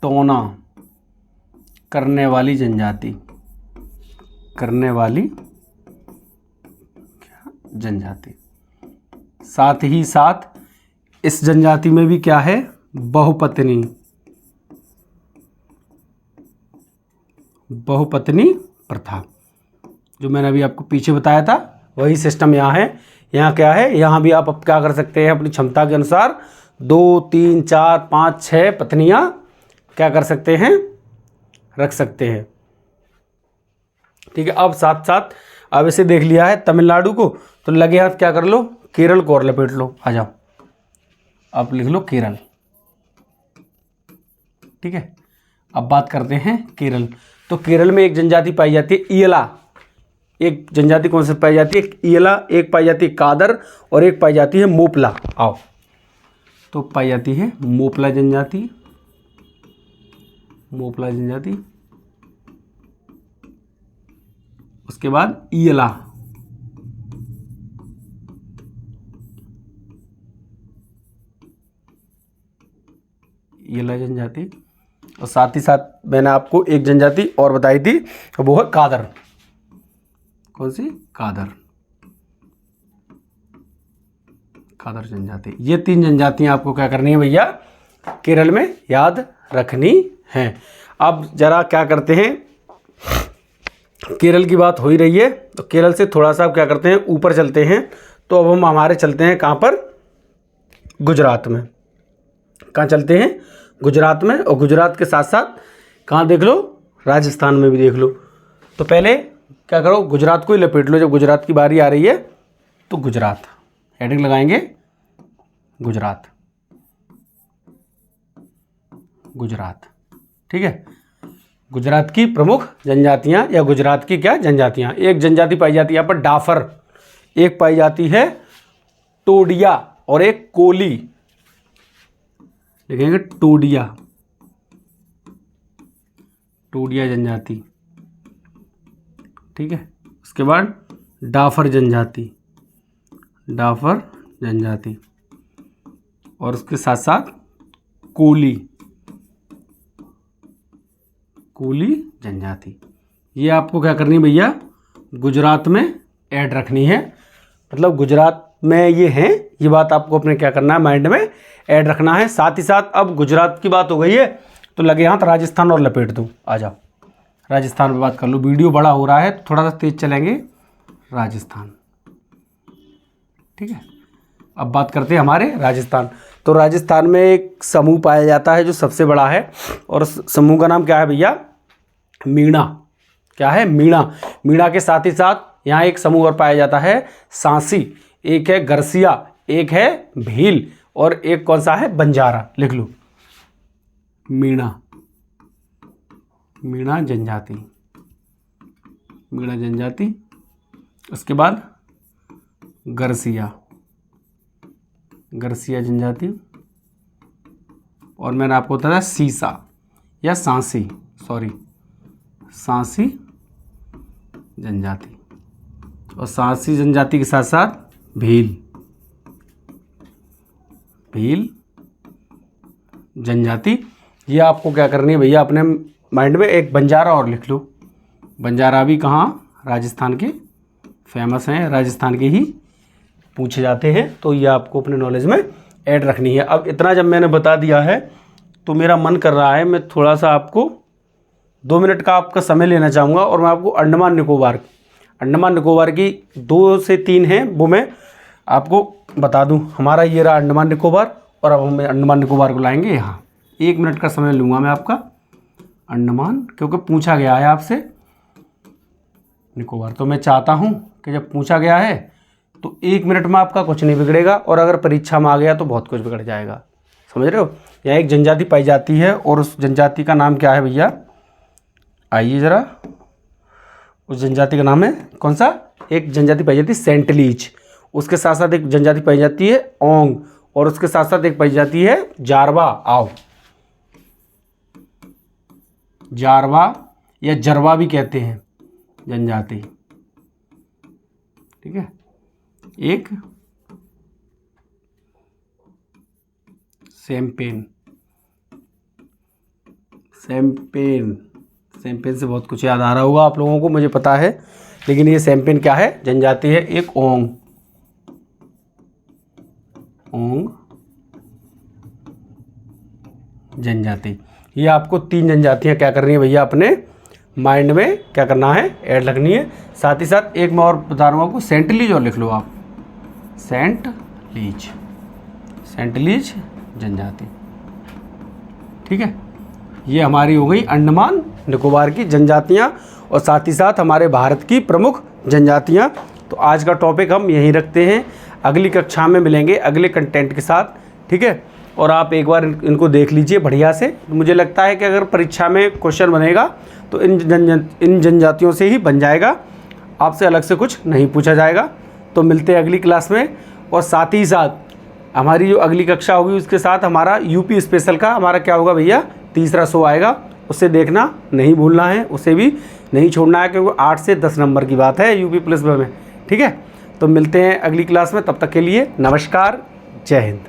टोना करने वाली जनजाति, करने वाली जनजाति। साथ ही साथ इस जनजाति में भी क्या है? बहुपत्नी, बहुपत्नी प्रथा, जो मैंने अभी आपको पीछे बताया था वही सिस्टम यहाँ है। यहाँ क्या है, यहाँ भी आप क्या कर सकते हैं, अपनी क्षमता के अनुसार 2, 3, 4, 5, 6 पत्नियाँ क्या कर सकते हैं, रख सकते हैं, ठीक है। अब साथ साथ अब इसे देख लिया है तमिलनाडु को, तो लगे हाथ क्या कर लो, केरल को और लपेट लो। आ जाओ, आप लिख लो केरल, ठीक है। अब बात करते हैं केरल। तो केरल में एक जनजाति पाई जाती है ईला। एक जनजाति कौन सी पाई जाती है? ईला। एक पाई जाती है कादर, और एक पाई जाती है मोपला। आओ, तो पाई जाती है मोपला जनजाति, मोपला जनजाति। उसके बाद ईला, ईला जनजाति। और साथ ही साथ मैंने आपको एक जनजाति और बताई थी, वो है कादर। कौन सी? कादर, कादर जनजाति। ये 3 जनजातियां आपको क्या करनी है भैया, केरल में याद रखनी है। अब जरा क्या करते हैं, केरल की बात हो ही रही है, तो केरल से थोड़ा सा क्या करते हैं, ऊपर चलते हैं। तो अब हम हमारे चलते हैं कहाँ पर? गुजरात में। कहाँ चलते हैं? गुजरात में। और गुजरात के साथ साथ कहाँ देख लो, राजस्थान में भी देख लो। तो पहले क्या करो, गुजरात को ही लपेट लो। जब गुजरात की बारी आ रही है तो गुजरात हेडिंग लगाएंगे, गुजरात, गुजरात, ठीक है। गुजरात की प्रमुख जनजातियां, या गुजरात की क्या जनजातियां? एक जनजाति पाई जाती है यहाँ पर डाफर, एक पाई जाती है टोडिया, और एक कोली। लिखेंगे टोडिया, टोडिया जनजाति, ठीक है। उसके बाद डाफर जनजाति, डाफर जनजाति, और उसके साथ साथ कोली, कोली जनजाति। ये आपको क्या करनी है भैया, गुजरात में ऐड रखनी है। मतलब गुजरात में ये हैं, ये बात आपको अपने क्या करना है, माइंड में ऐड रखना है। साथ ही साथ अब गुजरात की बात हो गई है, तो लगे हाथ राजस्थान और लपेट दो। आ जाओ, राजस्थान पे बात कर लो। वीडियो बड़ा हो रहा है तो थोड़ा सा तेज चलेंगे। राजस्थान, ठीक है। अब बात करते हैं हमारे राजस्थान। तो राजस्थान में एक समूह पाया जाता है जो सबसे बड़ा है, और समूह का नाम क्या है भैया, मीणा। क्या है? मीणा। मीणा के साथ ही साथ यहाँ एक समूह और पाया जाता है सांसी, एक है गरसिया, एक है भील, और एक कौन सा है, बंजारा। लिख लो, मीणा, मीणा जनजाति, मीणा जनजाति। उसके बाद गरसिया, गरसिया जनजाति। और मैंने आपको बताया सीसा या सांसी, सॉरी, सांसी जनजाति। और सांसी जनजाति के साथ साथ भील, भील जनजाति। ये आपको क्या करनी है भैया, अपने माइंड में एक बंजारा और लिख लो। बंजारा भी कहाँ, राजस्थान के फेमस हैं, राजस्थान के ही पूछे जाते हैं। तो ये आपको अपने नॉलेज में ऐड रखनी है। अब इतना जब मैंने बता दिया है तो मेरा मन कर रहा है मैं थोड़ा सा आपको 2 मिनट का आपका समय लेना चाहूँगा, और मैं आपको अंडमान निकोबार की 2 से 3 हैं वो मैं आपको बता दूं, हमारा ये रहा अंडमान निकोबार, और अब हम अंडमान निकोबार को लाएंगे यहाँ। 1 मिनट का समय लूँगा मैं आपका। अंडमान, क्योंकि पूछा गया है आपसे निकोबार, तो मैं चाहता हूँ कि जब पूछा गया है तो 1 मिनट में आपका कुछ नहीं बिगड़ेगा, और अगर परीक्षा में आ गया तो बहुत कुछ बिगड़ जाएगा। समझ रहे हो? यहाँ एक जनजाति पाई जाती है, और उस जनजाति का नाम क्या है भैया? आइए ज़रा, उस जनजाति का नाम है कौन सा? एक जनजाति पाई जाती है सेंटलीज, उसके साथ साथ एक जनजाति पाई जाती है ओंग, और उसके साथ साथ एक पाई जाती है जारवा। आओ, जारवा या जरवा भी कहते हैं जनजाति, ठीक है। एक सैम्पेन, सैम्पेन, सैम्पेन से बहुत कुछ याद आ रहा होगा आप लोगों को, मुझे पता है, लेकिन ये सैम्पेन क्या है? जनजाति है। एक ओंग, ओंग जनजाति। ये आपको 3 जनजातियाँ क्या करनी है भैया? अपने माइंड में क्या करना है? ऐड लगनी है। साथ ही साथ एक मैं और बता रहा हूँ आपको, सेंटलीज और लिख लो आप, सेंटलीज, सेंटलीज जनजाति, ठीक है। ये हमारी हो गई अंडमान निकोबार की जनजातियाँ, और साथ ही साथ हमारे भारत की प्रमुख जनजातियाँ। तो आज का टॉपिक हम यहीं रखते हैं, अगली कक्षा में मिलेंगे अगले कंटेंट के साथ, ठीक है। और आप एक बार इनको देख लीजिए बढ़िया से। मुझे लगता है कि अगर परीक्षा में क्वेश्चन बनेगा तो इन जनजातियों से ही बन जाएगा, आपसे अलग से कुछ नहीं पूछा जाएगा। तो मिलते हैं अगली क्लास में, और साथ ही साथ हमारी जो अगली कक्षा होगी उसके साथ हमारा यूपी स्पेशल का हमारा क्या होगा भैया? तीसरा शो आएगा, उसे देखना नहीं भूलना है, उसे भी नहीं छोड़ना है, क्योंकि 8 से 10 नंबर की बात है यूपी पुलिस में, ठीक है। तो मिलते हैं अगली क्लास में, तब तक के लिए नमस्कार, जय हिंद।